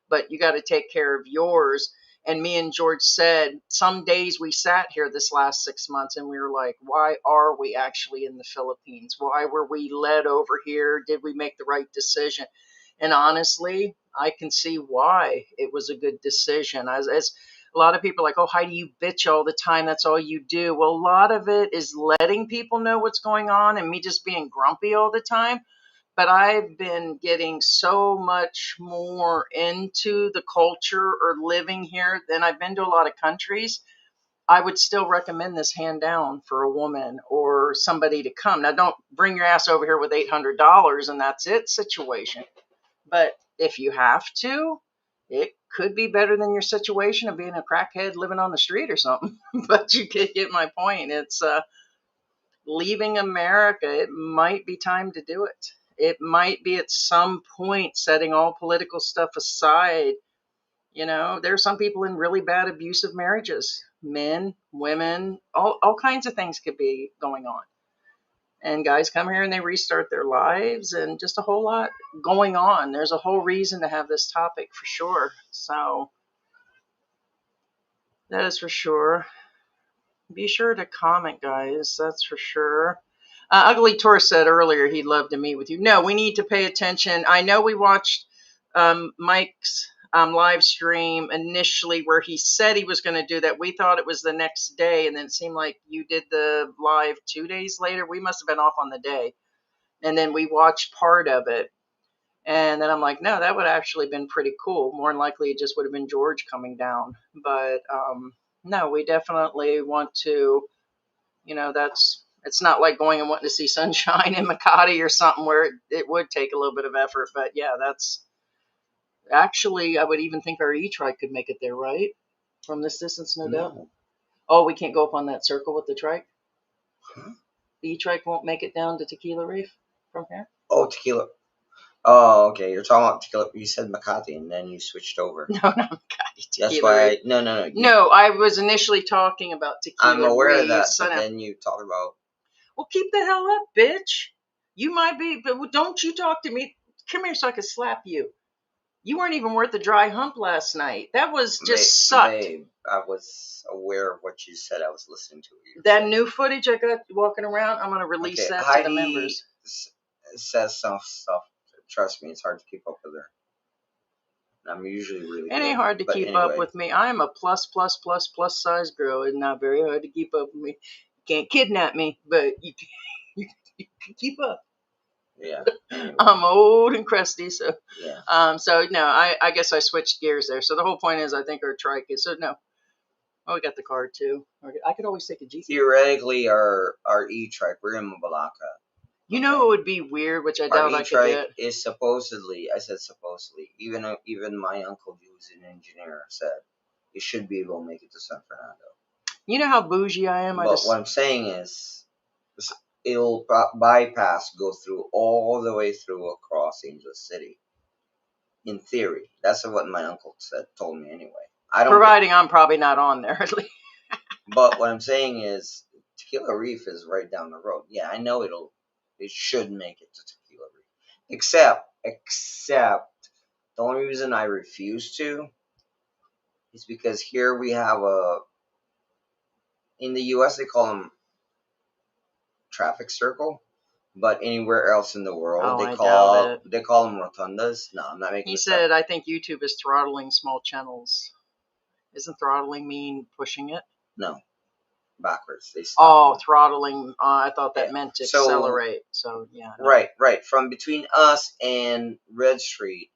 but you got to take care of yours. And me and George said, some days we sat here this last 6 months and we were like, why are we actually in the Philippines? Why were we led over here? Did we make the right decision? And honestly, I can see why it was a good decision. As a lot of people are like, oh, Heidi, you bitch all the time. That's all you do. Well, a lot of it is letting people know what's going on and me just being grumpy all the time. But I've been getting so much more into the culture or living here than I've been to a lot of countries. I would still recommend this hand down for a woman or somebody to come. Now, don't bring your ass over here with $800 and that's it situation. But if you have to, it could be better than your situation of being a crackhead living on the street or something. But you get my point. It's leaving America. It might be time to do it. It might be at some point setting all political stuff aside. You know, there are some people in really bad abusive marriages, men, women, all kinds of things could be going on. And guys come here and they restart their lives and just a whole lot going on. There's a whole reason to have this topic for sure. So that is for sure. Be sure to comment, guys. That's for sure. Ugly Taurus said earlier he'd love to meet with you. No, we need to pay attention. I know we watched Mike's live stream initially where he said he was going to do that. We thought it was the next day, and then it seemed like you did the live 2 days later. We must have been off on the day. And then we watched part of it. And then I'm like, no, that would have actually been pretty cool. More than likely, it just would have been George coming down. But no, we definitely want to, you know, it's not like going and wanting to see sunshine in Makati or something where it would take a little bit of effort. But yeah, that's actually, I would even think our E-trike could make it there, right? From this distance, no doubt. Oh, we can't go up on that circle with the trike? Huh? The E-trike won't make it down to Tequila Reef from here? Oh, tequila. Oh, okay. You're talking about tequila. You said Makati, and then you switched over. No, not Makati. Tequila That's why. Reef. No. No, I was initially talking about Tequila I'm aware Reef. of that, but then you talked about. Well, keep the hell up, bitch. You might be, but don't you talk to me. Come here so I can slap you. You weren't even worth the dry hump last night. That was just sucked. Babe, I was aware of what you said. I was listening to you. That new footage I got walking around, I'm going to release that to the members. Says some stuff. Trust me, it's hard to keep up with her. I'm usually really. It ain't hard to keep up with me. I am a plus size girl. It's not very hard to keep up with me. You can't kidnap me, but you can keep up. Yeah. Anyway. I'm old and crusty, so yeah. So no, I guess I switched gears there. So the whole point is, I think our trike is so no. Oh, we got the card too. I could always take a Jeep. Theoretically, our E-trike, we're in Mabalaka. You know what would be weird, which I doubt I could get? Is supposedly, I said supposedly, even my uncle, who's an engineer, said it should be able to make it to San Fernando. You know how bougie I am? But what I'm saying is, it'll bypass, go through all the way through across Angeles City. In theory, that's what my uncle told me anyway. Providing I'm probably not on there. But what I'm saying is, Tequila Reef is right down the road. Yeah, I know it should make it to Tequila Reef. Except, the only reason I refuse to is because here we have in the U.S. they call them traffic circle, but anywhere else in the world they call them rotundas. No, I'm not making. He said, I think YouTube is throttling small channels. Isn't throttling mean pushing it? No. Backwards. They stop. Throttling. I thought that meant to accelerate. So, yeah. No. Right. From between us and Red Street,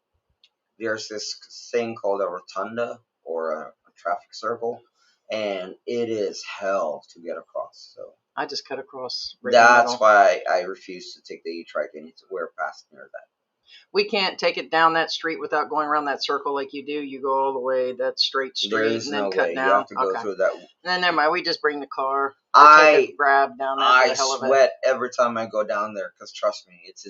there's this thing called a rotunda or a traffic circle, and it is hell to get across. So I just cut across right in the That's middle. why I refuse to take the E-Trike. I need to wear past near that. We can't take it down that street without going around that circle like you do. You go all the way that straight There street is and then no cut way. down. You have to go Okay. through that. Then never mind. We just bring the car. Or take a grab down there for I the hell of it. sweat every time I go down there because trust me, it's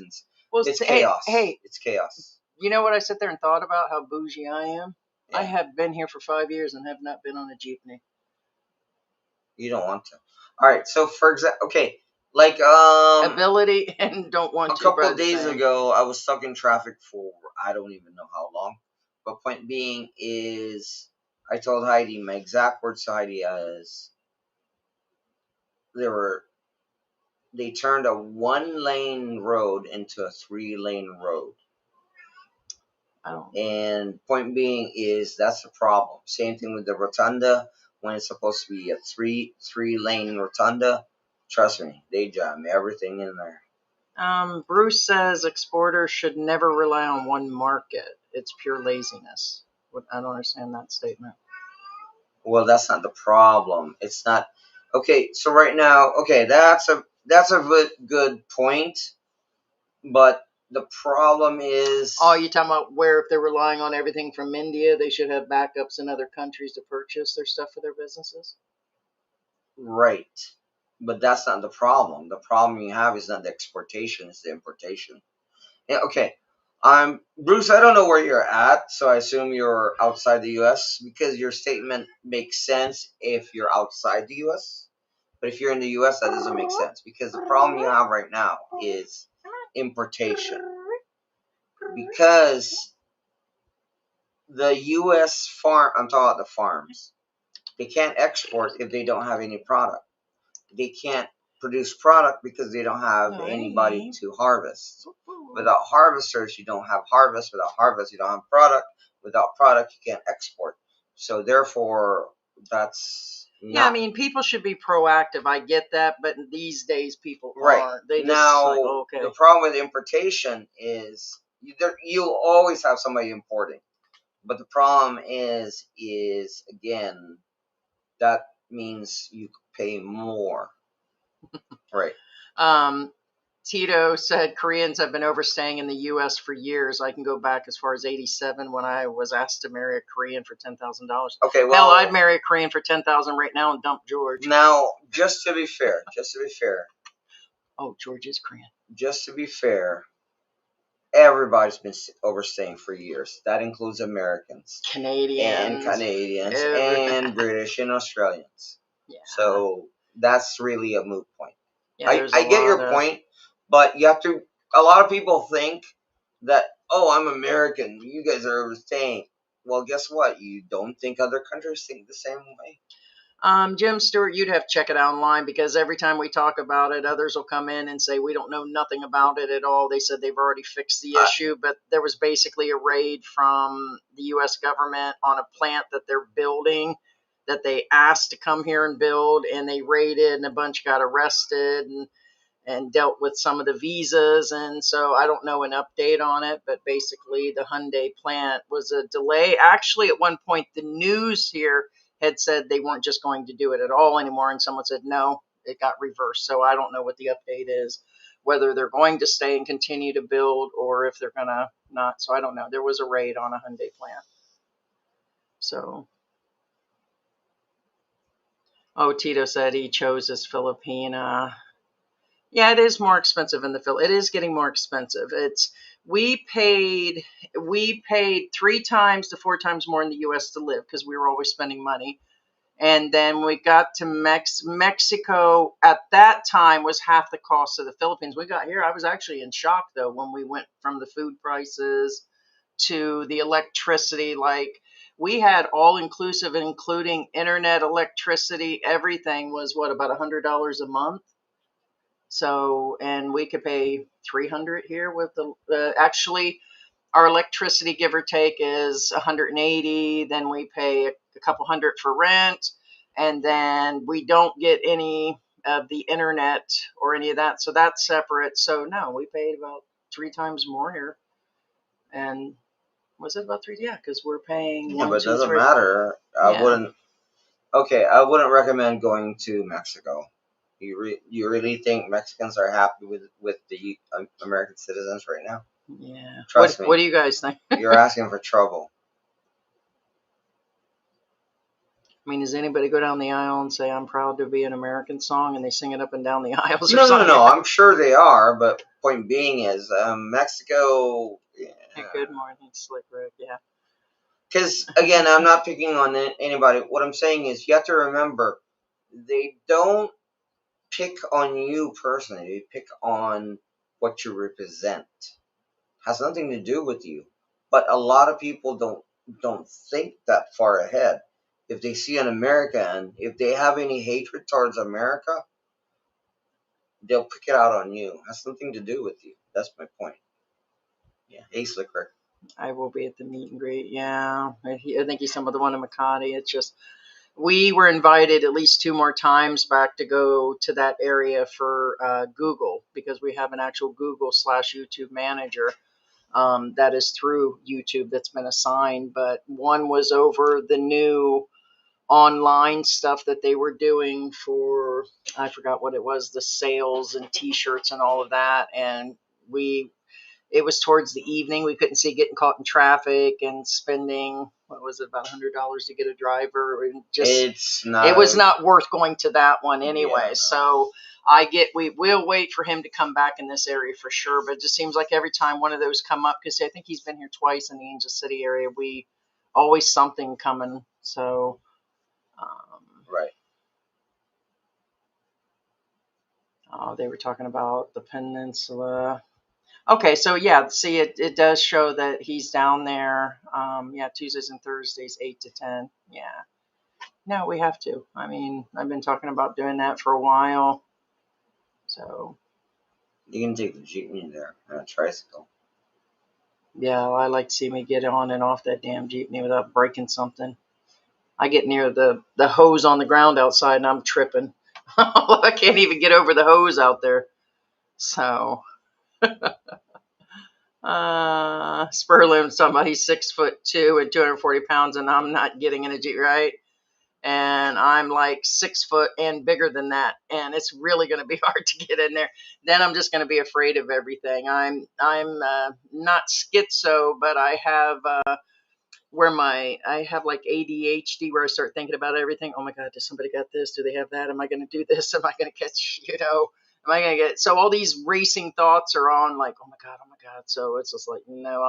Well, it's hey, chaos. hey, It's chaos. you know what I sit there and thought about? How bougie I am. Yeah. I have been here for 5 years and have not been on a jeepney. You don't want to. All right. So for example, okay, like Ability and don't want a to. couple Probably the days same. ago, I was stuck in traffic for I don't even know how long. But point being is, I told Heidi, my exact words to Heidi is, they turned a 1-lane road into a 3-lane road. And point being is that's the problem. Same thing with the rotunda when it's supposed to be a three-lane rotunda. Trust me, they jam everything in there. Bruce says exporters should never rely on one market. It's pure laziness. I don't understand that statement. Well, that's not the problem. It's not. Okay, so right now, okay, that's a good point, but the problem is. Oh, you talking about where if they're relying on everything from India, they should have backups in other countries to purchase their stuff for their businesses? Right. But that's not the problem. The problem you have is not the exportation, it's the importation. Yeah, okay. Bruce, I don't know where you're at, so I assume you're outside the US because your statement makes sense if you're outside the US. But if you're in the US, that doesn't make sense because the problem you have right now is importation. Because the US I'm talking about the farms, they can't export if they don't have any product. They can't produce product because they don't have anybody to harvest. Without harvesters, you don't have harvest. Without harvest, you don't have product. Without product, you can't export. So therefore, that's not... Yeah, I mean, people should be proactive. I get that, but these days people aren't. They just now, like, oh, okay. The problem with importation is you'll always have somebody importing. But the problem is again, that means you pay more. Right. Tito said Koreans have been overstaying in the U.S. for years. I can go back as far as '87 when I was asked to marry a Korean for $10,000. Okay, well, hell, I'd marry a Korean for $10,000 right now and dump George. Now, just to be fair. Oh, George is Korean. Just to be fair, everybody's been overstaying for years. That includes Americans, Canadians, and British and Australians. Yeah. So that's really a moot point. Yeah, I get your point, but you have to. A lot of people think that, oh, I'm American, you guys are overstaying. Well, guess what? You don't think other countries think the same way. Jim Stewart, you'd have to check it out online because every time we talk about it, others will come in and say we don't know nothing about it at all. They said they've already fixed the issue, but there was basically a raid from the U.S. government on a plant that they're building that they asked to come here and build, and they raided, and a bunch got arrested and dealt with some of the visas. And so I don't know an update on it, but basically the Hyundai plant was a delay. Actually, at one point, the news here had said they weren't just going to do it at all anymore, and someone said no, it got reversed. So I don't know what the update is, whether they're going to stay and continue to build or if they're gonna not. So I don't know. There was a raid on a Hyundai plant. So, oh, Tito said he chose his Filipina. Yeah, it is more expensive in the Philippines. It is getting more expensive. We paid 3 times to 4 times more in the U.S. to live because we were always spending money. And then we got to Mexico at that time was half the cost of the Philippines. We got here. I was actually in shock though when we went from the food prices to the electricity. Like we had all inclusive, including internet, electricity, everything was about $100 a month. So, and we could pay $300 here with actually our electricity, give or take, is $180. Then we pay a couple hundred for rent, and then we don't get any of the internet or any of that. So that's separate. So no, we paid about 3 times more here. And was it about 3? Yeah, because we're paying. Yeah, but it doesn't matter. I wouldn't recommend going to Mexico You really think Mexicans are happy with the American citizens right now? Yeah. Trust What me. do you guys think? You're asking for trouble. I mean, does anybody go down the aisle and say, "I'm proud to be an American" song, and they sing it up and down the aisles or No, no, something? no. I'm sure they are, but point being is Mexico. Yeah, good morning, Slick Rick. Yeah. Because again, I'm not picking on anybody. What I'm saying is, you have to remember, they don't pick on you personally. They pick on what you represent. Has nothing to do with you. But a lot of people don't think that far ahead. If they see an American, if they have any hatred towards America, they'll pick it out on you. It has nothing to do with you. That's my point. Yeah. Hey, Slicker. I will be at the meet and greet. Yeah. I think he's some of the one in Makati. It's just, we were invited at least 2 more times back to go to that area for Google, because we have an actual Google/YouTube manager that is through YouTube that's been assigned. But one was over the new online stuff that they were doing for, I forgot what it was, the sales and t-shirts and all of that. And it was towards the evening. We couldn't see getting caught in traffic and spending, what was it, about $100 to get a driver. And just, it was not worth going to that one anyway. Yeah. So we will wait for him to come back in this area for sure. But it just seems like every time one of those come up, because I think he's been here twice in the Angel City area, we always something coming. So, Right. oh, they were talking about the peninsula. Okay, so yeah, see, it does show that he's down there. Yeah, Tuesdays and Thursdays, 8 to 10. Yeah. No, we have to. I mean, I've been talking about doing that for a while. So, You can take the jeepney there and a tricycle. yeah, I like to see me get on and off that damn jeepney without breaking something. I get near the hose on the ground outside and I'm tripping. I can't even get over the hose out there. So, Spurlim's talking about he's 6'2" and 240 pounds, and I'm not getting in a Jeep, right? And I'm like 6 foot and bigger than that, and it's really going to be hard to get in there. Then I'm just going to be afraid of everything. I'm not schizo, but I have I have like ADHD, where I start thinking about everything. Oh my God, does somebody got this? Do they have that? Am I going to do this? Am I going to catch, am I going to get, so all these racing thoughts are on, like, oh my God, oh my God. So it's just like, no,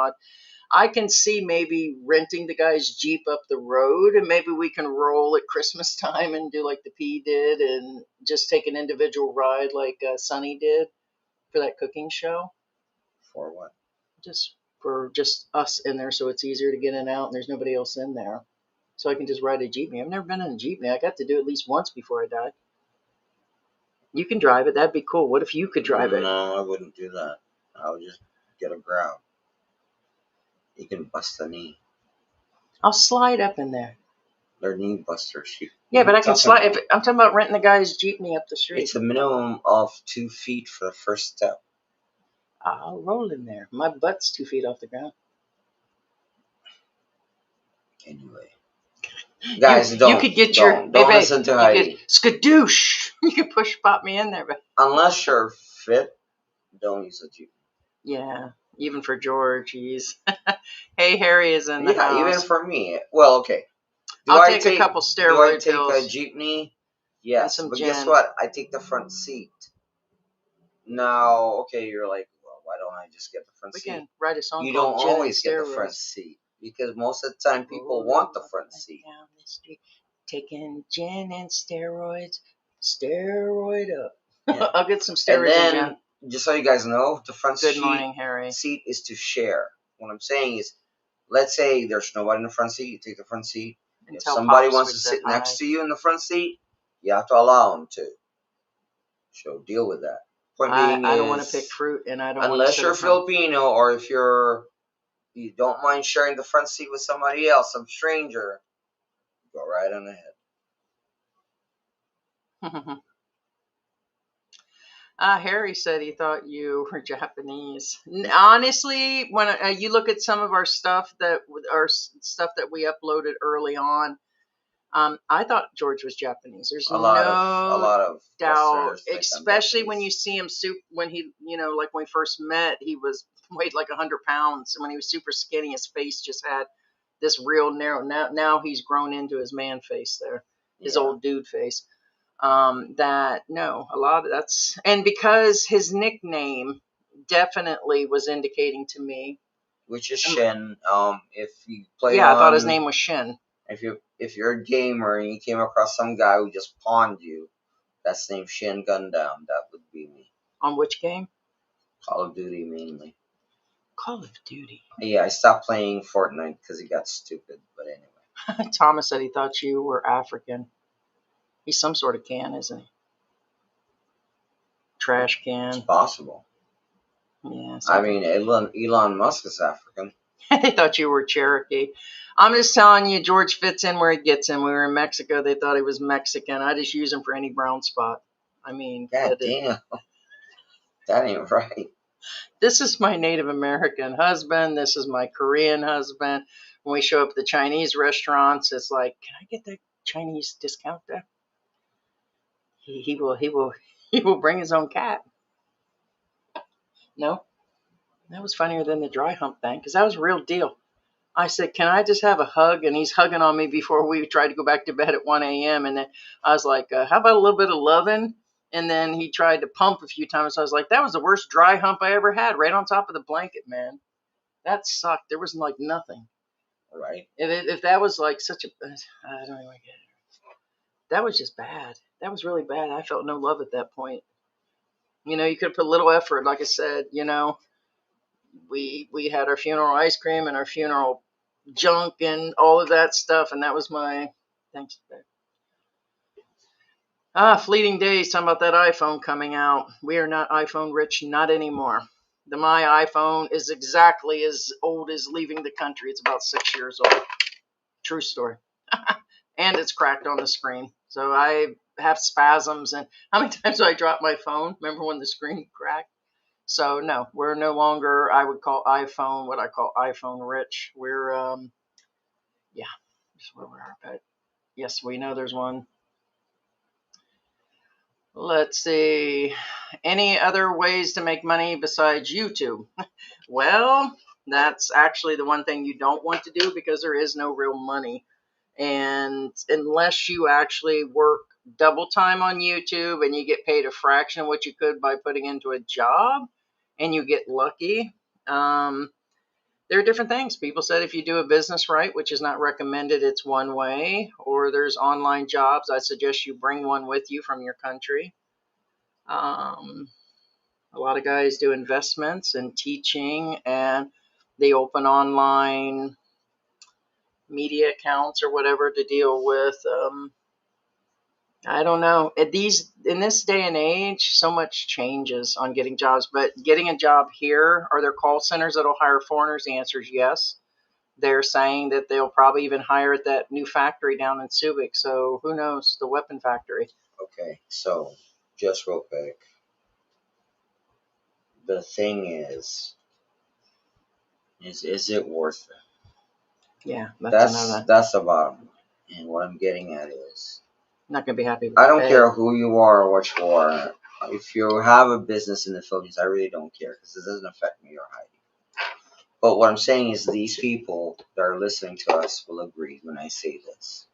I can see maybe renting the guy's Jeep up the road, and maybe we can roll at Christmas time and do like the P did and just take an individual ride like Sonny did for that cooking show. For what? Just for just us in there, so it's easier to get in and out and there's nobody else in there. So I can just ride a jeepney. I've never been in a jeepney. I got to do it at least once before I died. You can drive it. That'd be cool. What if you could drive it? No, I wouldn't do that. I would just get a grab. You can bust a knee. I'll slide up in there. They're knee busters. Yeah, but I can slide. I'm talking about renting the guy's jeepney up the street. It's a minimum of 2 feet for the first step. I'll roll in there. My butt's 2 feet off the ground. Anyway. Guys, you could get don't listen to Heidi. Skadoosh. You could pop me in there. But Unless you're fit, don't use a Jeep. yeah, even for George, he's. Hey, Harry is in the house. Yeah, even for me. Well, okay. I'll take a couple steroid pills. Do I take a jeepney? Yes, but guess what? I take the front seat. Now, okay, you're like, well, why don't I just get the front seat? Can write a song. You don't always get the front seat, because most of the time people want the front seat. Down the street, taking gin and steroids, steroid up. Yeah. I'll get some steroids. And then, just so you guys know, the front Good morning, Harry. seat is to share. What I'm saying is, let's say there's nobody in the front seat, you take the front seat. If somebody wants to sit next to you in the front seat, you have to allow them to. So deal with that. Point being I don't want to pick fruit, and I don't. Unless you're Filipino, or if you don't mind sharing the front seat with somebody else, some stranger, go right on ahead. Harry said he thought you were Japanese. Honestly, when you look at some of our stuff that we uploaded early on, I thought George was Japanese. There's A lot no of doubt, Westerners think I'm especially when Japanese. you see him when he, like when we first met, he weighed like 100 pounds. And when he was super skinny, his face just had this real narrow. Now he's grown into his man face there, his Yeah. old dude face. A lot of that's, and because his nickname definitely was indicating to me. Which is Shin. If you play Yeah, I thought his on, name was Shin. if you're a gamer and you came across some guy who just pawned you, that's named Shin Gundam. That would be me. On which game? Call of Duty mainly. Call of Duty. Yeah, I stopped playing Fortnite because it got stupid. But anyway. Thomas said he thought you were African. He's some sort of can, isn't he? Trash It's can. possible. Yeah. I mean, Elon Musk is African. They thought you were Cherokee. I'm just telling you, George fits in where he gets in. We were in Mexico. They thought he was Mexican. I just use him for any brown spot. I mean, God damn. That ain't right. this is my Native American husband. This is my Korean husband. When we show up at the Chinese restaurants, it's like, can I get that Chinese discount there? He will bring his own cat. No, that was funnier than the dry hump thing because that was a real deal. I said, can I just have a hug? And he's hugging on me before we tried to go back to bed at 1 a.m. And then I was like, how about a little bit of loving? And then he tried to pump a few times. I was like, that was the worst dry hump I ever had, right on top of the blanket, man. That sucked. There was like nothing. Right. If that was like such a, I don't even get it. That was just bad. That was really bad. I felt no love at that point. You could have put a little effort. Like I said, we had our funeral ice cream and our funeral junk and all of that stuff, and that was my thanks. Fleeting days talking about that iPhone coming out. We are not iPhone rich, not anymore. My iPhone is exactly as old as leaving the country. It's about 6 years old. True story. And it's cracked on the screen, so I have spasms. And how many times do I drop my phone? Remember when the screen cracked? So no, we're no longer, I would call iPhone what I call iPhone rich. We're yeah, that's where we are. But yes, we know there's one. Let's see. Any other ways to make money besides YouTube? Well, that's actually the one thing you don't want to do because there is no real money. And unless you actually work double time on YouTube and you get paid a fraction of what you could by putting into a job and you get lucky, there are different things. People said if you do a business right, which is not recommended, it's one way, or there's online jobs. I suggest you bring one with you from your country. A lot of guys do investments and teaching, and they open online media accounts or whatever to deal with. I don't know. In this day and age, so much changes on getting jobs. But getting a job here, are there call centers that'll hire foreigners? The answer is yes. They're saying that they'll probably even hire at that new factory down in Subic. So who knows? The weapon factory. Okay, so just real quick. The thing is it worth it? Yeah, That's the bottom line. And what I'm getting at is, I'm not gonna be happy with I the don't pay. care who you are or what you are. If you have a business in the Philippines, I really don't care because it doesn't affect me or Heidi. But what I'm saying is these people that are listening to us will agree when I say this.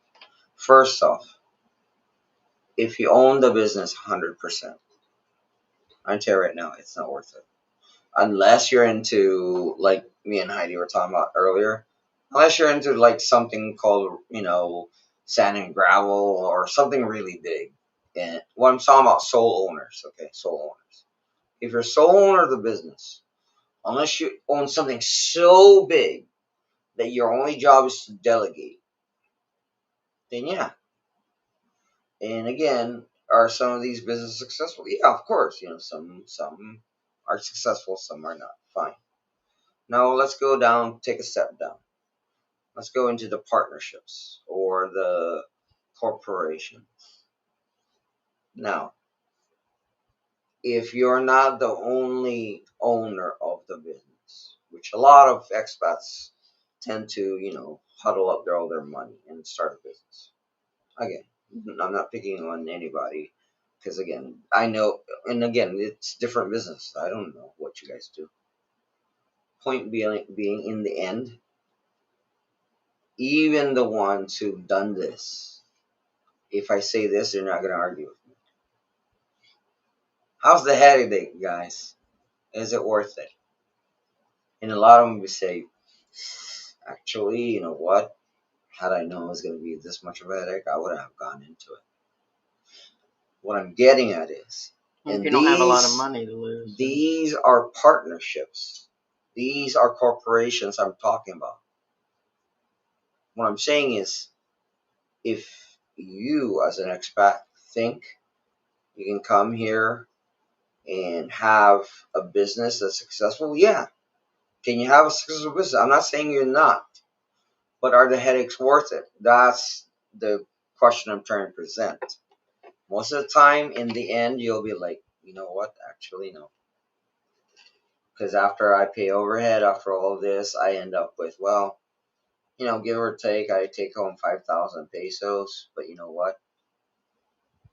First off, if you own the business 100%, I tell you right now, it's not worth it. Unless you're into, like me and Heidi were talking about earlier, unless you're into like something called, sand and gravel or something really big. And what I'm talking about, sole owners, okay, sole owners. If you're sole owner of the business, unless you own something so big that your only job is to delegate, then yeah. And again, are some of these businesses successful? Yeah, of course. Some are successful, some are not. Fine. Now let's go down, take a step down. Let's go into the partnerships or the corporation. Now, if you're not the only owner of the business, which a lot of expats tend to, huddle up all their money and start a business. again, I'm not picking on anybody because again, I know, and again, it's different business. I don't know what you guys do. Point being in the end, even the ones who've done this, if I say this, they're not going to argue with me. How's the headache, guys? Is it worth it? And a lot of them would say, actually, you know what? Had I known it was going to be this much of a headache, I would have gone into it. What I'm getting at is, if you don't have a lot of money to lose. these are partnerships. These are corporations I'm talking about. What I'm saying is, if you as an expat think you can come here and have a business that's successful, yeah. Can you have a successful business? I'm not saying you're not, but are the headaches worth it? That's the question I'm trying to present. Most of the time, in the end, you'll be like, you know what? Actually, no. Because after I pay overhead, after all of this, I end up with, well, you know, give or take, I take home 5,000 pesos. But you know what?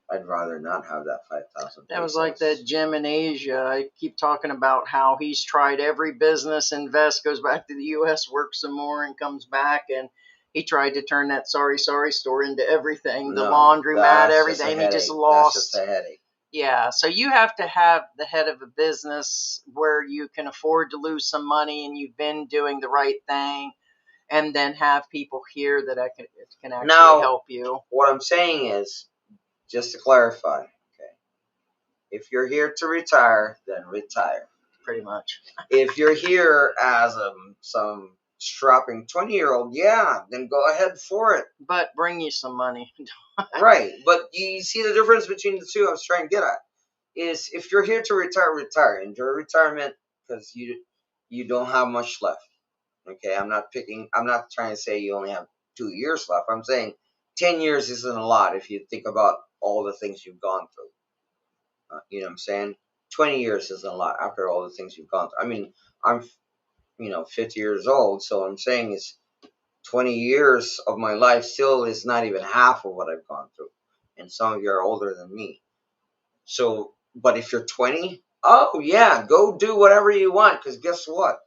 I'd rather not have that 5,000 pesos. That was like that Jim in Asia. I keep talking about how he's tried every business, invests, goes back to the U.S., works some more, and comes back. And he tried to turn that sorry store into everything, the laundromat, everything. He just lost. That's just a headache. Yeah, so you have to have the head of a business where you can afford to lose some money and you've been doing the right thing, and then have people here that can actually help you. What I'm saying is, just to clarify, okay, if you're here to retire, then retire. Pretty much. If you're here as some strapping 20-year-old, yeah, then go ahead for it. But bring you some money. Right, but you see the difference between the two I was trying to get at is if you're here to retire, retire. Enjoy retirement because you don't have much left. Okay, I'm not trying to say you only have 2 years left. I'm saying 10 years isn't a lot if you think about all the things you've gone through. You know what I'm saying? 20 years isn't a lot after all the things you've gone through. I mean, I'm 50 years old, so what I'm saying is 20 years of my life still is not even half of what I've gone through. And some of you are older than me. So, but if you're 20, oh yeah, go do whatever you want, because guess what?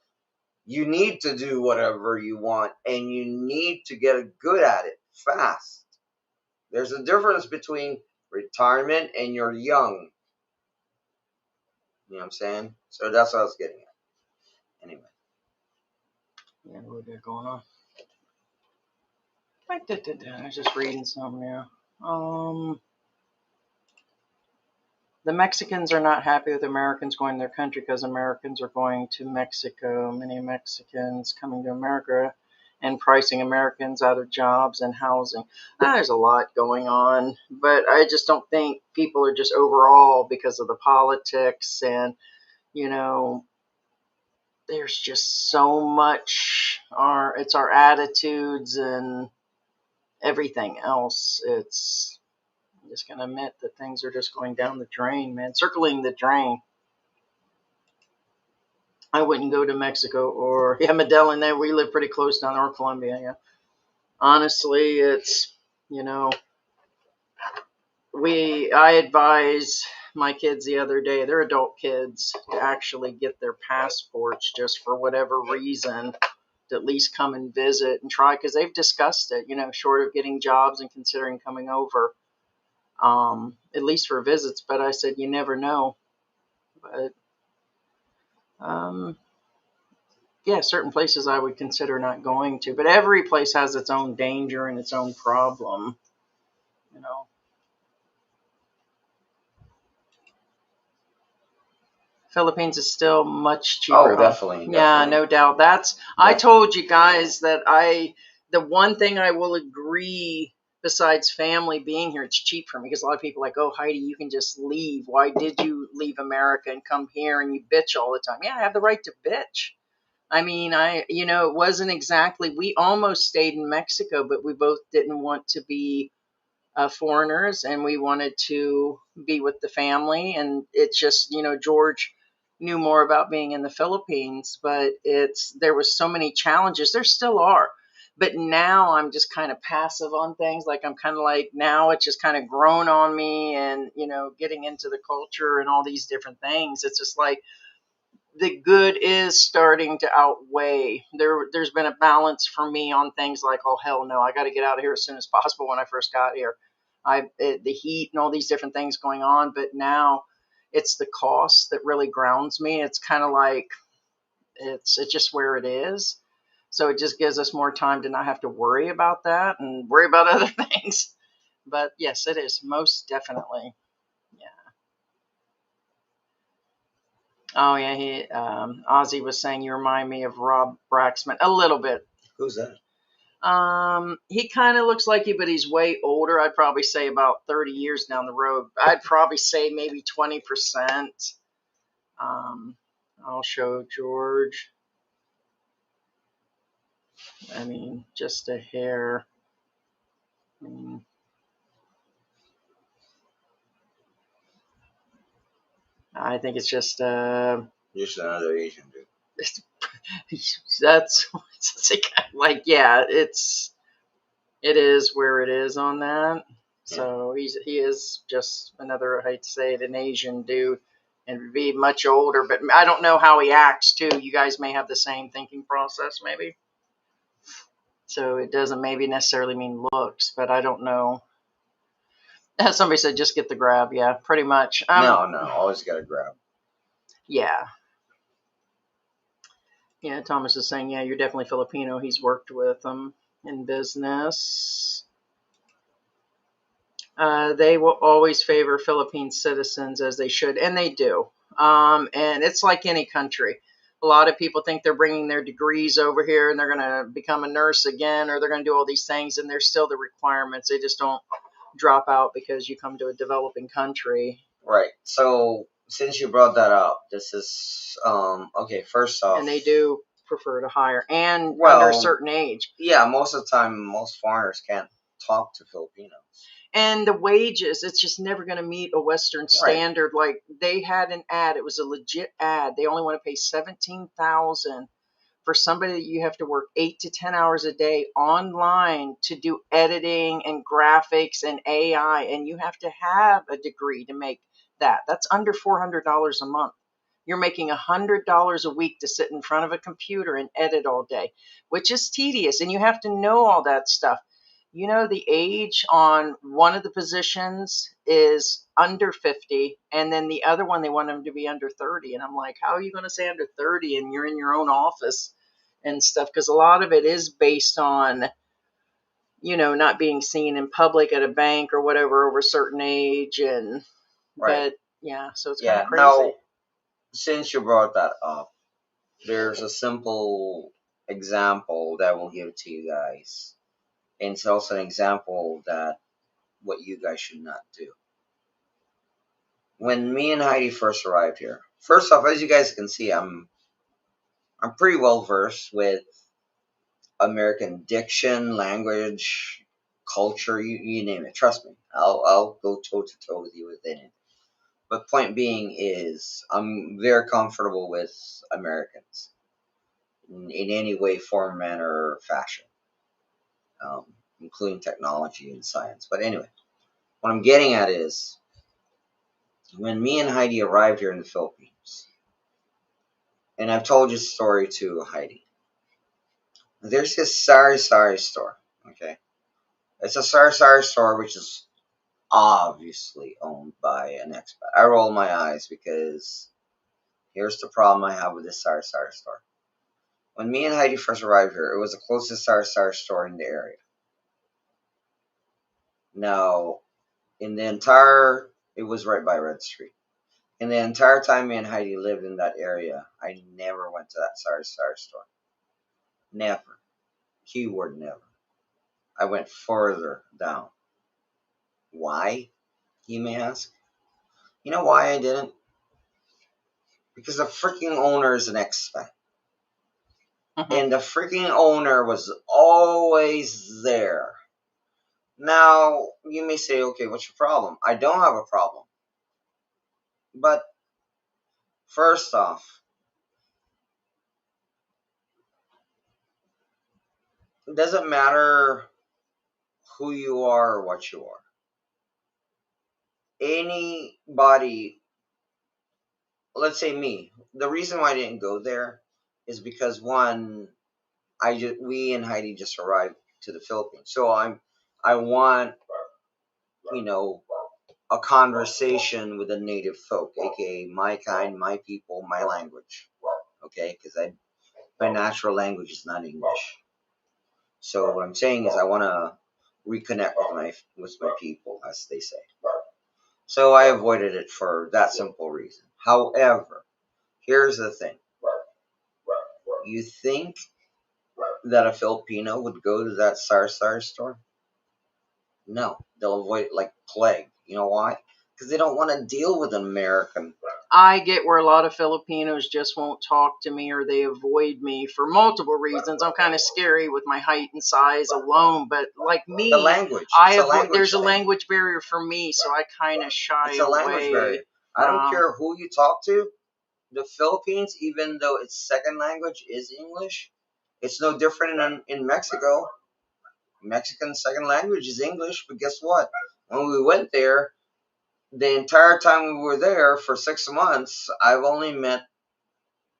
You need to do whatever you want, and you need to get good at it fast. There's a difference between retirement and you're young. You know what I'm saying? So that's what I was getting at. Anyway. Yeah, what we got going on? I was just reading something here. The Mexicans are not happy with Americans going to their country because Americans are going to Mexico. Many Mexicans coming to America and pricing Americans out of jobs and housing. There's a lot going on, but I just don't think people are just overall because of the politics and, there's just so much. It's our attitudes and everything else. I'm just going to admit that things are just going down the drain, man. Circling the drain. I wouldn't go to Mexico or Medellin. There, we live pretty close down there, or Colombia. Yeah. Honestly, it's, I advise my kids the other day, they're adult kids, to actually get their passports just for whatever reason, to at least come and visit and try, because they've discussed it, short of getting jobs and considering coming over, at least for visits. But I said, you never know. But, yeah, certain places I would consider not going to, but every place has its own danger and its own problem, Philippines is still much cheaper. Oh, definitely. Yeah, no doubt. I told you guys that the one thing I will agree, besides family being here, it's cheap for me, because a lot of people are like, oh, Heidi, you can just leave. Why did you leave America and come here and you bitch all the time? Yeah, I have the right to bitch. I mean, it wasn't exactly, we almost stayed in Mexico, but we both didn't want to be foreigners, and we wanted to be with the family. And it's just, George knew more about being in the Philippines, but there was so many challenges. There still are, But now I'm just kind of passive on things. Like I'm kind of like, now it's just kind of grown on me, and, you know, getting into the culture and all these different things. It's just like the good is starting to outweigh. There's been a balance for me on things like, oh, hell no, I got to get out of here as soon as possible. When I first got here, the heat and all these different things going on. But now it's the cost that really grounds me. It's kind of like, it's just where it is. So it just gives us more time to not have to worry about that and worry about other things. But yes, it is most definitely. Yeah. Oh yeah, Ozzy was saying you remind me of Rob Braxman a little bit. Who's that? He kind of looks like you, but he's way older. I'd probably say about 30 years down the road. I'd probably say maybe 20%. I'll show George. I mean, just a hair. I mean, I think it's just Just another Asian dude. that's like, yeah, it is where it is on that. So he is just another, I hate to say it, an Asian dude, and be much older. But I don't know how he acts too. You guys may have the same thinking process, maybe. So it doesn't maybe necessarily mean looks, but I don't know. Somebody said just get the grab. Yeah, pretty much. No, always got to grab. Yeah. Yeah, Thomas is saying, yeah, you're definitely Filipino. He's worked with them in business. They will always favor Philippine citizens, as they should, and they do. And it's like any country. A lot of people think they're bringing their degrees over here and they're going to become a nurse again, or they're going to do all these things, and there's still the requirements. They just don't drop out because you come to a developing country. Right. So since you brought that up, this is okay. First off, And they do prefer to hire, and Well, under a certain age. yeah, most of the time, most foreigners can't talk to Filipinos. And the wages, it's just never going to meet a Western standard. Like they had an ad, it was a legit ad. They only want to pay $17,000 for somebody that you have to work 8 to 10 hours a day online to do editing and graphics and AI, and you have to have a degree to make that. That's under $400 a month. You're making $100 a week to sit in front of a computer and edit all day, which is tedious, and you have to know all that stuff. You know, the age on one of the positions is under 50, and then the other one, they want them to be under 30. And I'm like, how are you going to say under 30 and you're in your own office and stuff? Because a lot of it is based on, you know, not being seen in public at a bank or whatever over a certain age. And, but yeah, so it's kind of crazy. Now, since you brought that up, there's a simple example that we'll give to you guys. And it's also an example that what you guys should not do. When me and Heidi first arrived here, first off, as you guys can see, I'm pretty well versed with American diction, language, culture, you name it. Trust me, I'll go toe to toe with you with anything. But point being is, I'm very comfortable with Americans in any way, form, manner, or fashion, including technology and science. But anyway, what I'm getting at is, when me and Heidi arrived here in the Philippines, and I've told this story to Heidi, there's this sari-sari store, okay? It's a sari-sari store which is obviously owned by an expat. I roll my eyes because here's the problem I have with this sari-sari store. When me and Heidi first arrived here, it was the closest sari-sari store in the area. Now, it was right by Red Street. In the entire time me and Heidi lived in that area, I never went to that sari-sari store. Never. Keyword never. I went further down. Why, you may ask? You know why I didn't? Because the freaking owner is an expat. And the freaking owner was always there. Now, you may say, okay, what's your problem? I don't have a problem. But, first off, it doesn't matter who you are or what you are. Anybody, let's say me, the reason why I didn't go there is because one, we and Heidi just arrived to the Philippines, so I want, you know, a conversation with the native folk, aka my kind, my people, my language. Okay, because my natural language is not English. So what I'm saying is I want to reconnect with my people, as they say. So I avoided it for that simple reason. However, here's the thing. You think that a Filipino would go to that Sar store? No, they'll avoid it like plague. You know why? Because they don't want to deal with an American. I get where a lot of Filipinos just won't talk to me or they avoid me for multiple reasons. I'm kind of scary with my height and size alone, but like me, The language. there's a language barrier for me, so I kind of shy It's a language away. barrier. I don't care who you talk to. The Philippines, even though its second language is English, it's no different in Mexico. Mexican second language is English, but guess what? When we went there, the entire time we were there for 6 months, I've only met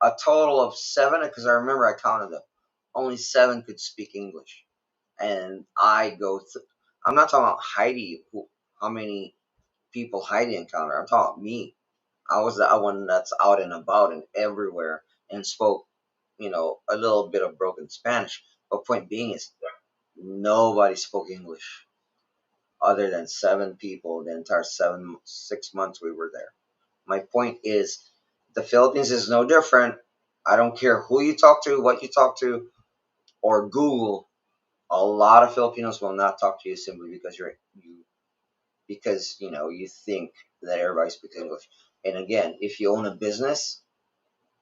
a total of 7, because I remember I counted them. Only 7 could speak English. And I'm not talking about Heidi, how many people Heidi encountered. I'm talking about me. I was the one that's out and about and everywhere and spoke, a little bit of broken Spanish. But point being is, nobody spoke English other than 7 people the entire 6 months we were there. My point is, the Philippines is no different. I don't care who you talk to, what you talk to, or Google. A lot of Filipinos will not talk to you simply because you think that everybody speaks English. And again, if you own a business,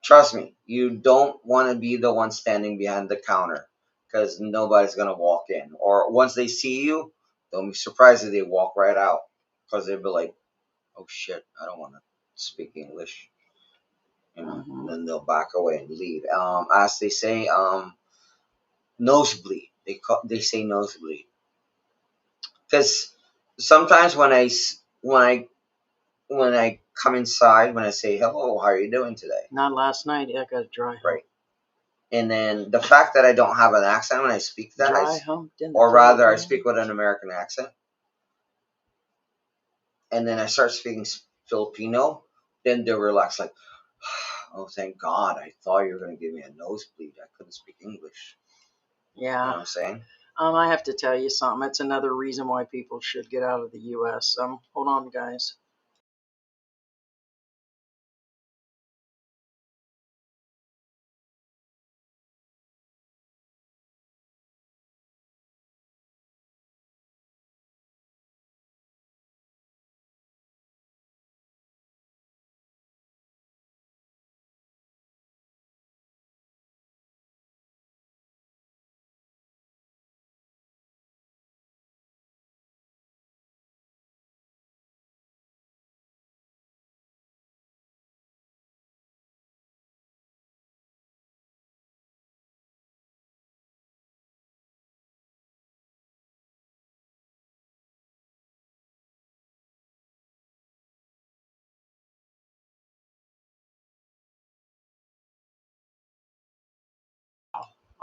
trust me, you don't want to be the one standing behind the counter, because nobody's going to walk in. Or once they see you, don't be surprised if they walk right out, because they'll be like, oh shit, I don't want to speak English. And then they'll back away and leave. As they say, nosebleed. They say nosebleed. Because sometimes when I come inside, when I say hello, how are you doing today? Not last night. I got a dry hump. Right. And then the fact that I don't have an accent when I speak that, or rather I speak with an American accent, and then I start speaking Filipino, then they relax like, oh, thank God, I thought you were going to give me a nosebleed. I couldn't speak English. Yeah. You know what I'm saying? I have to tell you something. It's another reason why people should get out of the U.S. Hold on, guys.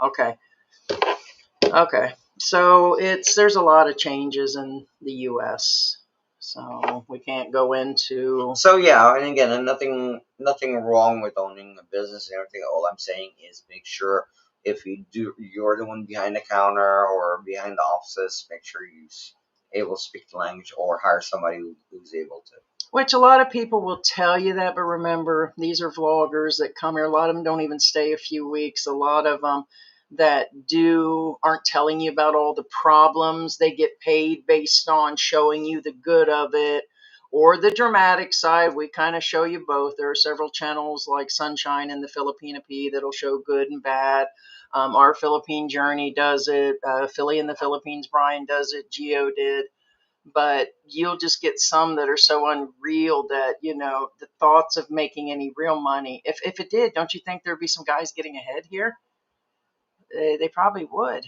Okay. So there's a lot of changes in the U.S. So we can't go into. So yeah, and again, nothing wrong with owning a business and everything. All I'm saying is make sure, if you're the one behind the counter or behind the offices, make sure you're able to speak the language or hire somebody who's able to. Which a lot of people will tell you that, but remember, these are vloggers that come here. A lot of them don't even stay a few weeks. A lot of them that aren't telling you about all the problems. They get paid based on showing you the good of it or the dramatic side. We kind of show you both. There are several channels like Sunshine and the Filipina P that'll show good and bad. Our Philippine Journey does it. Philly in the Philippines, Brian does it. Geo did. But you'll just get some that are so unreal that, the thoughts of making any real money. If it did, don't you think there'd be some guys getting ahead here? They probably would.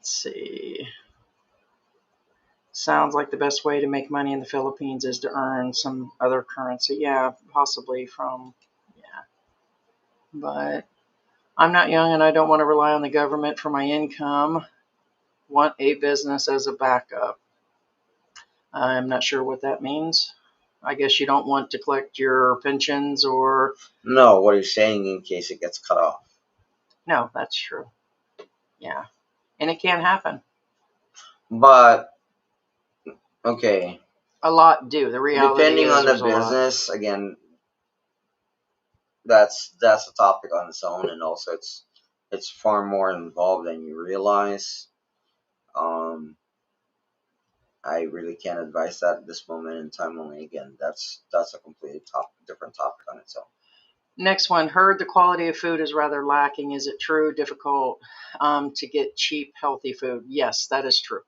Let's see. Sounds like the best way to make money in the Philippines is to earn some other currency. Yeah, possibly from, yeah. But I'm not young and I don't want to rely on the government for my income. Want a business as a backup. I'm not sure what that means. I guess you don't want to collect your pensions or... No, what he's saying in case it gets cut off. No, that's true. Yeah. And it can happen. But, okay. A lot do. The reality Depending is on the there's a lot. business, again, that's a topic on its own, and also it's far more involved than you realize. I really can't advise that at this moment in time. Only again, that's a completely different topic on its own. Next one. Heard the quality of food is rather lacking. Is it true? Difficult to get cheap, healthy food? Yes, that is true.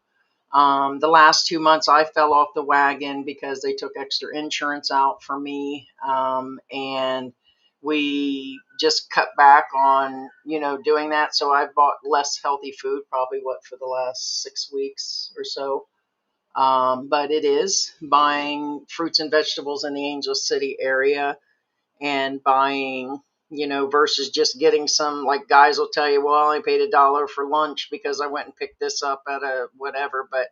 The last 2 months I fell off the wagon because they took extra insurance out for me. And we just cut back on, doing that. So I've bought less healthy food, probably for the last 6 weeks or so. But it is buying fruits and vegetables in the Angel City area and buying, versus just getting some, like guys will tell you, well, I only paid $1 for lunch because I went and picked this up at a whatever. But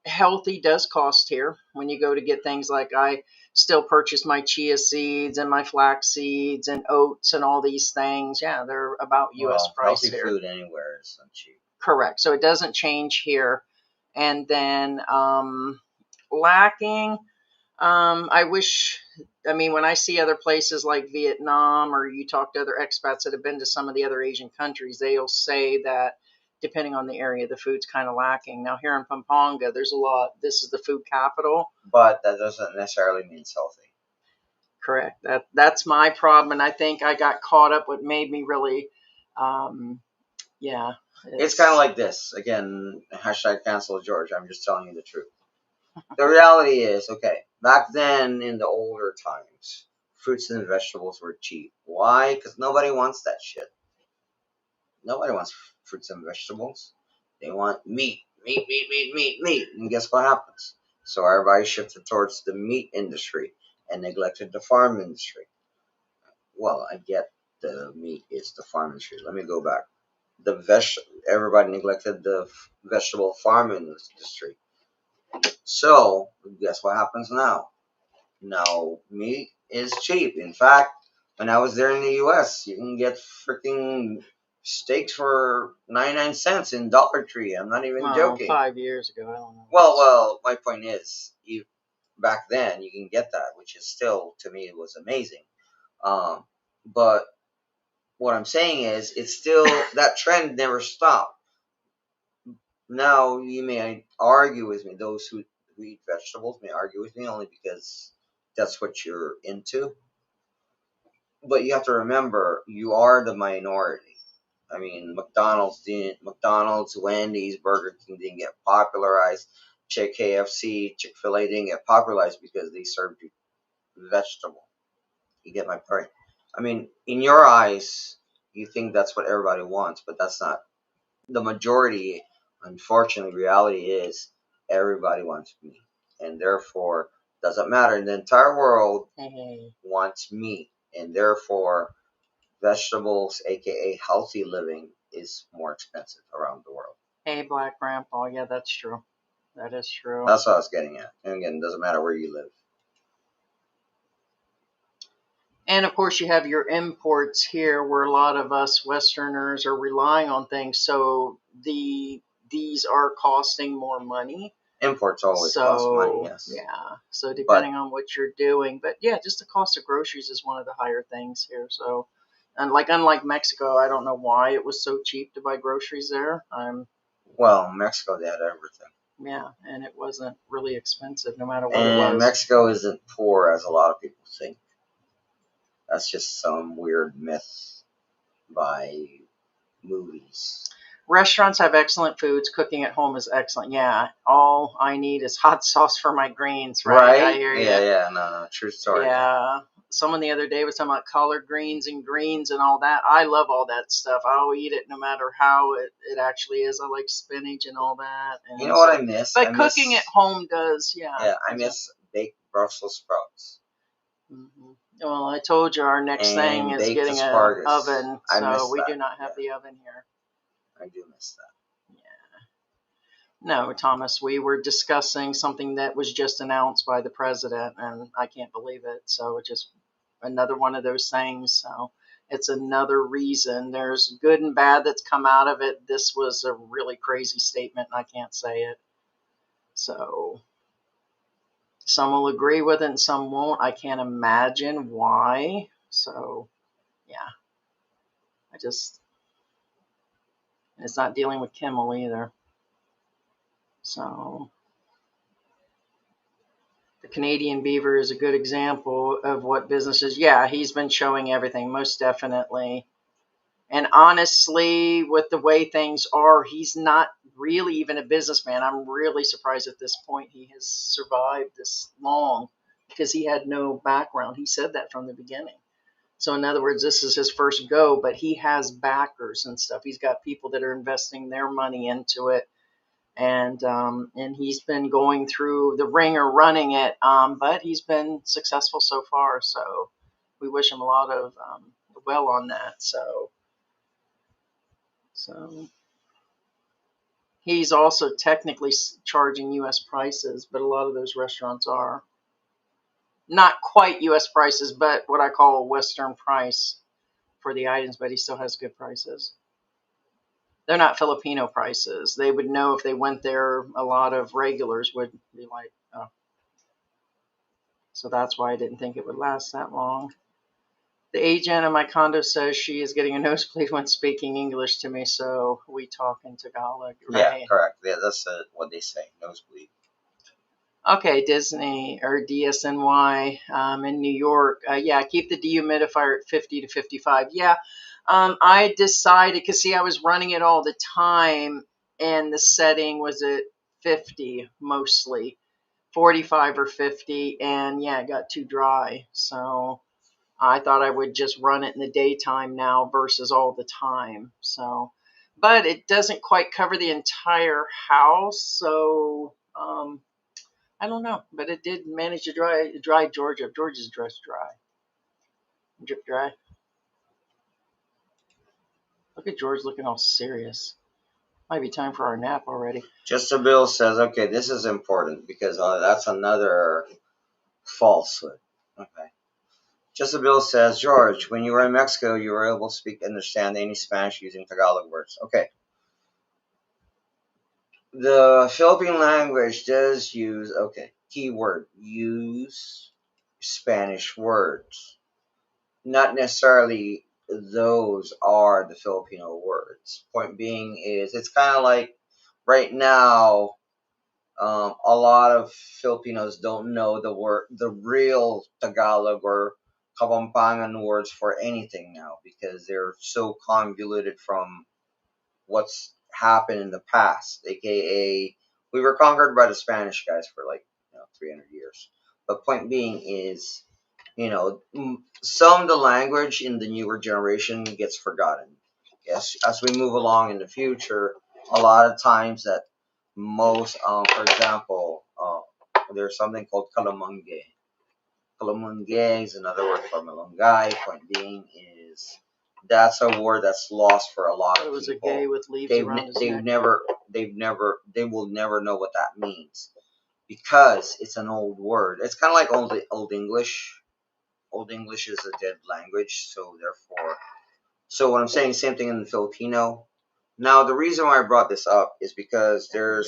healthy does cost here when you go to get things. Like I still purchase my chia seeds and my flax seeds and oats and all these things. Yeah, they're about U.S. price healthy here. Food anywhere is cheap. Correct. So it doesn't change here. And then lacking, I wish, when I see other places like Vietnam, or you talk to other expats that have been to some of the other Asian countries, they'll say that depending on the area, the food's kind of lacking. Now here in Pampanga, there's a lot. This is the food capital. But that doesn't necessarily mean it's healthy. Correct. That's my problem. And I think I got caught up. What made me really, yeah. It's kind of like this. Again, hashtag cancel George. I'm just telling you the truth. The reality is, okay, back then in the older times, fruits and vegetables were cheap. Why? Because nobody wants that shit. Nobody wants fruits and vegetables. They want meat. And guess what happens? So everybody shifted towards the meat industry and neglected the farm industry. Well, I get the meat is the farm industry. Let me go back. Everybody neglected the vegetable farm industry. So guess what happens now? Now meat is cheap. In fact, when I was there in the U.S., you can get freaking steaks for 99 cents in Dollar Tree. I'm not even joking. 5 years ago, I don't know. Well, my point is, back then you can get that, which is still, to me, it was amazing. But what I'm saying is, it's still, that trend never stopped. Now, you may argue with me, those who eat vegetables may argue with me only because that's what you're into. But you have to remember, you are the minority. McDonald's, Wendy's, Burger King didn't get popularized. KFC, Chick-fil-A didn't get popularized because they served you vegetable. You get my point? In your eyes, you think that's what everybody wants, but that's not. The majority, unfortunately, reality is everybody wants meat. And therefore, doesn't matter. The entire world wants meat. And therefore, vegetables, aka healthy living, is more expensive around the world. Hey, Black Grandpa. Yeah, that's true. That is true. That's what I was getting at. And again, it doesn't matter where you live. And of course, you have your imports here, where a lot of us Westerners are relying on things. So these are costing more money. Imports always cost money, yes. Yeah. So depending on what you're doing, but yeah, just the cost of groceries is one of the higher things here. So, and unlike Mexico, I don't know why it was so cheap to buy groceries there. Well, Mexico, they had everything. Yeah, and it wasn't really expensive, no matter what it was. And Mexico isn't poor as a lot of people think. That's just some weird myth by movies. Restaurants have excellent foods. Cooking at home is excellent. Yeah, all I need is hot sauce for my greens, right? I hear you. Yeah, no, true story. Yeah. someone the other day was talking about collard greens and greens and all that. I love all that stuff. I'll eat it no matter how it actually is. I like spinach and all that. And You know what I miss? but I cooking miss, at home does, yeah. Yeah, I miss baked Brussels sprouts. Mm-hmm. Well, I told you our next thing And is baked getting an asparagus. oven, I miss so we that. do not have Yeah, the oven here. I do miss that. No, Thomas, we were discussing something that was just announced by the president, and I can't believe it. So it's just another one of those things. So it's another reason. There's good and bad that's come out of it. This was a really crazy statement, and I can't say it. So some will agree with it and some won't. I can't imagine why. So, yeah, it's not dealing with Kimmel either. So the Canadian beaver is a good example of what businesses, yeah, he's been showing everything, most definitely. And honestly, with the way things are, he's not really even a businessman. I'm really surprised at this point he has survived this long because he had no background. He said that from the beginning. So in other words, this is his first go, but he has backers and stuff. He's got people that are investing their money into it. And he's been going through the ringer running it, but he's been successful so far. So we wish him a lot of well on that. So he's also technically charging U.S. prices, but a lot of those restaurants are not quite U.S. prices, but what I call a Western price for the items. But he still has good prices. They're not Filipino prices. They would know if they went there. A lot of regulars would be like, oh. So that's why I didn't think it would last that long. The agent in my condo says she is getting a nosebleed when speaking English to me, so we talk in Tagalog. Right? Yeah, correct. Yeah, that's what they say. Nosebleed. Okay, Disney or DSNY in New York. Yeah, keep the dehumidifier at 50 to 55. Yeah, I decided because see, I was running it all the time, and the setting was at 50 mostly, 45 or 50, and yeah, it got too dry. So I thought I would just run it in the daytime now versus all the time. So, but it doesn't quite cover the entire house, so. I don't know, but it did manage to dry George up. George's dress dry. Drip dry. Look at George looking all serious. Might be time for our nap already. Just a Bill says, okay, this is important because that's another falsehood. Okay. Just a Bill says, George, when you were in Mexico, you were able to speak and understand any Spanish using Tagalog words. Okay. The Philippine language does use, keyword, use Spanish words. Not necessarily those are the Filipino words. Point being is, it's kind of like right now, a lot of Filipinos don't know the real Tagalog or Kapampangan words for anything now because they're so convoluted from what's happened in the past, aka we were conquered by the Spanish guys for like 300 years. But point being is, some of the language in the newer generation gets forgotten. Yes, as we move along in the future, a lot of times that most, for example, there's something called kalamangue. Kalamangue is another word for malunggay. Point being is that's a word that's lost for a lot of It was a people. gay with leaves around his neck. They will never know what that means because it's an old word. It's kind of like old English. Old English is a dead language, so therefore, so what I'm saying, same thing in the Filipino. Now, the reason why I brought this up is because there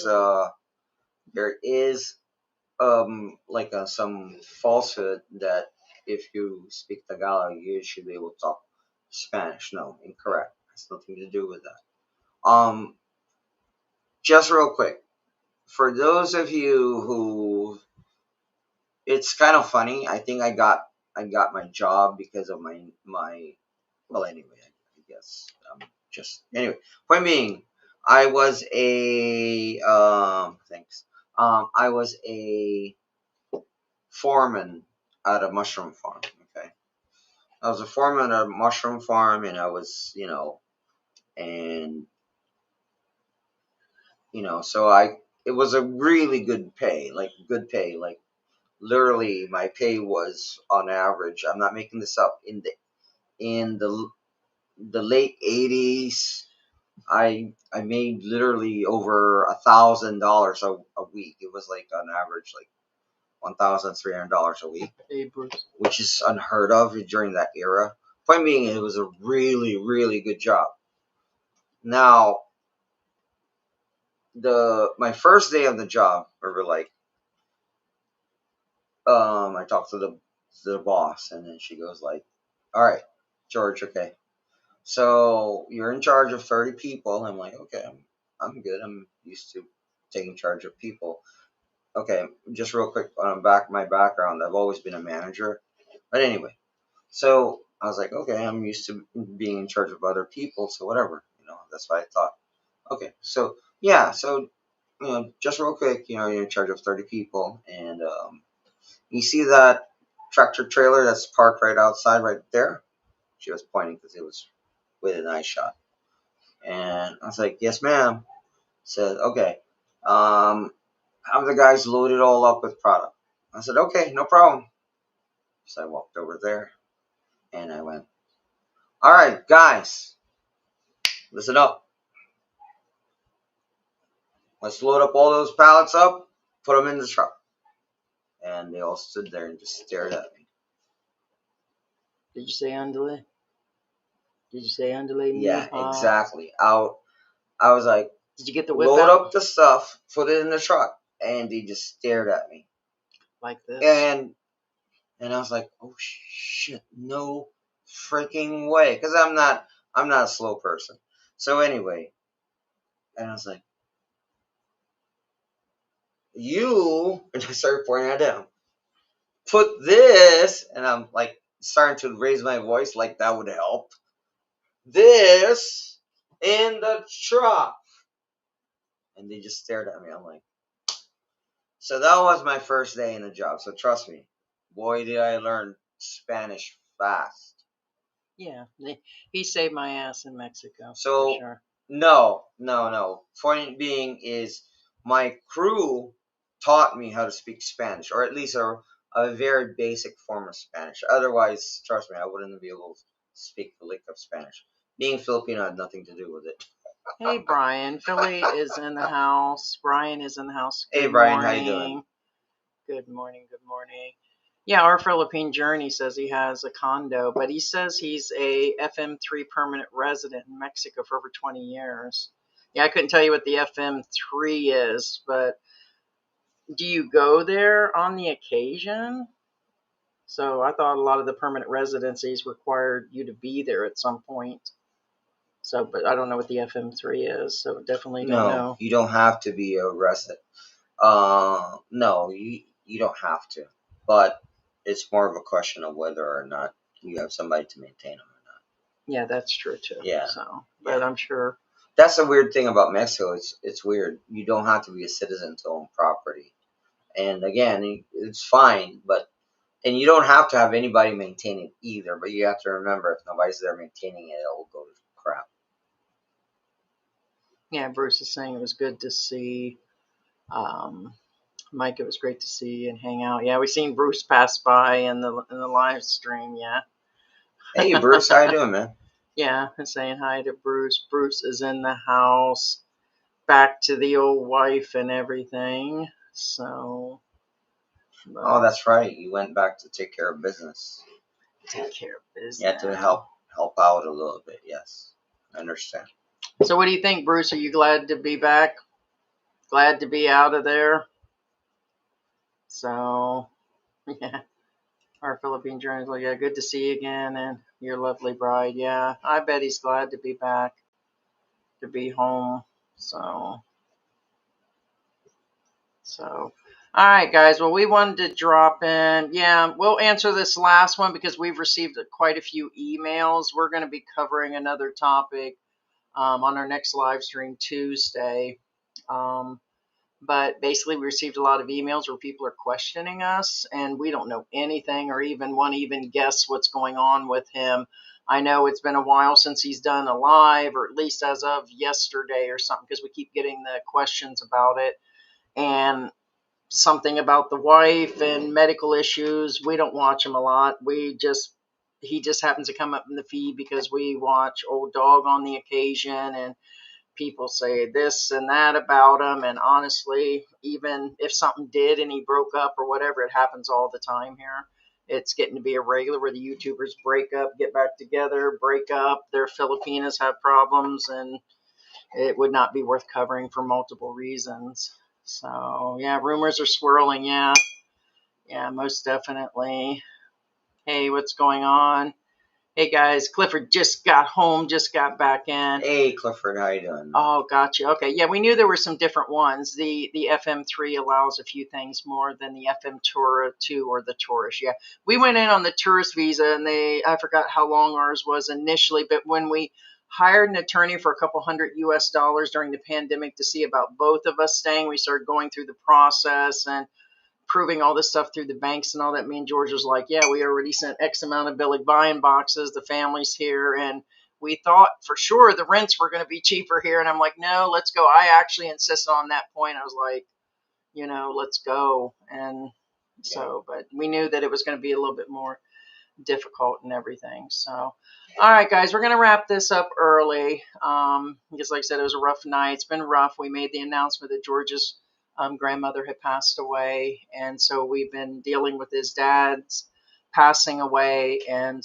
is like some falsehood that if you speak Tagalog, you should be able to talk Spanish. No, incorrect. Has nothing to do with that. Just real quick, for those of you who, it's kind of funny. I think I got my job because of my. Well, anyway, I guess just anyway. Point being, I was a thanks. I was a foreman at a mushroom farm. Okay, I was a foreman at a mushroom farm, and I was, and so it was a really good pay, like good pay, like literally my pay was on average. I'm not making this up. In the late '80s, I made literally over $1,000 a week. It was like on average like $1,300 a week, Hey, Bruce. which is unheard of during that era. Point being, it was a really, really good job. Now, my first day on the job, we were like, I talked to the boss, and then she goes like, "All right, George, okay. So you're in charge of 30 people." I'm like, "Okay, I'm good. I'm used to taking charge of people." Okay, just real quick on my background, I've always been a manager. But anyway, so I was like, okay, I'm used to being in charge of other people, so whatever, that's what I thought. Okay, so yeah, so just real quick, you're in charge of 30 people, and you see that tractor trailer that's parked right outside, right there? She was pointing because it was with an eye shot, and I was like, yes, ma'am. Said, okay, have the guys load it all up with product. I said, okay, no problem. So I walked over there, and I went, all right, guys, listen up. Let's load up all those pallets up, put them in the truck. And they all stood there and just stared at me. Did you say underlay? Did you say underlay? Yeah, exactly. I was like, Did you get the whip load out? up the stuff, put it in the truck. And they just stared at me. Like this? And I was like, oh shit, no freaking way. Because I'm not a slow person. So anyway, and I was like, you, and I started pointing at them, put this, and I'm like starting to raise my voice like that would help. This in the truck. And they just stared at me. I'm like, so that was my first day in the job. So trust me, boy, did I learn Spanish fast. Yeah, he saved my ass in Mexico. So for sure. no. Point being is my crew taught me how to speak Spanish, or at least a very basic form of Spanish. Otherwise, trust me, I wouldn't be able to speak the lick of Spanish. Being Filipino had nothing to do with it. Hey, Brian. Philly is in the house. Brian is in the house. Good Hey, Brian, morning. how you doing? Good morning. Good morning. Yeah, our Philippine Journey says he has a condo, but he says he's a FM3 permanent resident in Mexico for over 20 years. Yeah, I couldn't tell you what the FM3 is, but do you go there on the occasion? So I thought a lot of the permanent residencies required you to be there at some point. So, but I don't know what the FM3 is, so definitely don't No, know. you don't have to be a resident. No, you don't have to. But it's more of a question of whether or not you have somebody to maintain them or not. Yeah, that's true too. Yeah. So, but I'm sure. That's the weird thing about Mexico. It's weird. You don't have to be a citizen to own property. And again, it's fine, and you don't have to have anybody maintain it either. But you have to remember, if nobody's there maintaining it, it'll go to crap. Yeah, Bruce is saying it was good to see. Mike, it was great to see and hang out. Yeah, we seen Bruce pass by in the live stream. Yeah. Hey, Bruce, how you doing, man? Yeah, and saying hi to Bruce. Bruce is in the house, back to the old wife and everything. So. Oh, that's right. You went back to take care of business. Take care of business. You had to help out a little bit. Yes, I understand. So, what do you think, Bruce? Are you glad to be back? Glad to be out of there? So, yeah. Our Philippine journalist, like, yeah, good to see you again, and your lovely bride. Yeah, I bet he's glad to be back, to be home. So, all right, guys. Well, we wanted to drop in. Yeah, we'll answer this last one because we've received quite a few emails. We're going to be covering another topic on our next live stream Tuesday. But basically, we received a lot of emails where people are questioning us, and we don't know anything or even want to even guess what's going on with him. I know it's been a while since he's done a live, or at least as of yesterday or something, because we keep getting the questions about it. And something about the wife and medical issues. We don't watch him a lot. He just happens to come up in the feed because we watch Old Dog on the occasion, and people say this and that about him. And honestly, even if something did and he broke up or whatever, it happens all the time here. It's getting to be a regular where the YouTubers break up, get back together, break up. Their Filipinas have problems, and it would not be worth covering for multiple reasons. So yeah, rumors are swirling. Yeah, most definitely. Hey, what's going on? Hey guys, Clifford just got home, just got back in. Hey, Clifford, how you doing? Oh, gotcha. Okay, yeah, we knew there were some different ones. The FM3 allows a few things more than the FM Tour 2 or the Tourist. Yeah, we went in on the tourist visa, and I forgot how long ours was initially, but when we hired an attorney for a couple $100 US during the pandemic to see about both of us staying, we started going through the process and proving all this stuff through the banks and all that. Me and George was like, yeah, we already sent X amount of Billy buying boxes. The family's here. And we thought for sure the rents were going to be cheaper here. And I'm like, no, let's go. I actually insisted on that point. I was like, let's go. And so, but we knew that it was going to be a little bit more difficult and everything. So, all right, guys, we're going to wrap this up early. Because like I said, it was a rough night. It's been rough. We made the announcement that George's grandmother had passed away. And so we've been dealing with his dad's passing away. And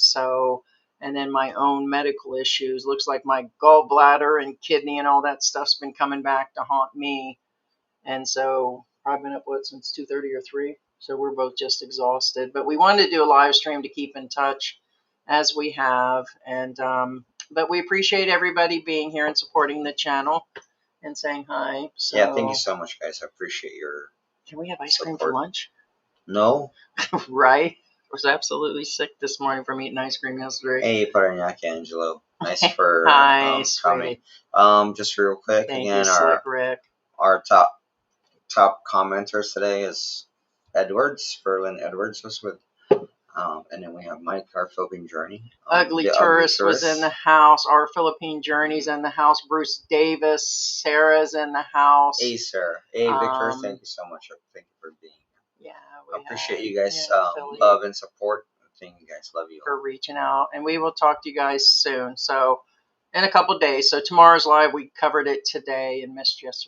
then my own medical issues. Looks like my gallbladder and kidney and all that stuff's been coming back to haunt me. And so I've been up, since 2:30 or 3? So we're both just exhausted. But we wanted to do a live stream to keep in touch as we have. And but we appreciate everybody being here and supporting the channel and saying hi. So, yeah, thank you so much, guys. I appreciate your Can we have ice cream support. for lunch? No? Right? I was absolutely sick this morning from eating ice cream yesterday. Hey, Paranaque Angelo. Nice for Hi, coming. sweetie. Just real quick, Thank again, you, Slick Rick. our top commenters today is Berlin Edwards was with, and then we have Mike, our Philippine Journey. Ugly Tourist was in the house. Our Philippine Journey's in the house. Bruce Davis, Sarah's in the house. Hey, Sarah. Hey, Victor. Thank you so much. Thank you for being here. Yeah, I appreciate you guys' Philly, love and support. Thank you guys. Love you all. for reaching out. And we will talk to you guys soon. So in a couple days. So tomorrow's live, we covered it today and missed yesterday.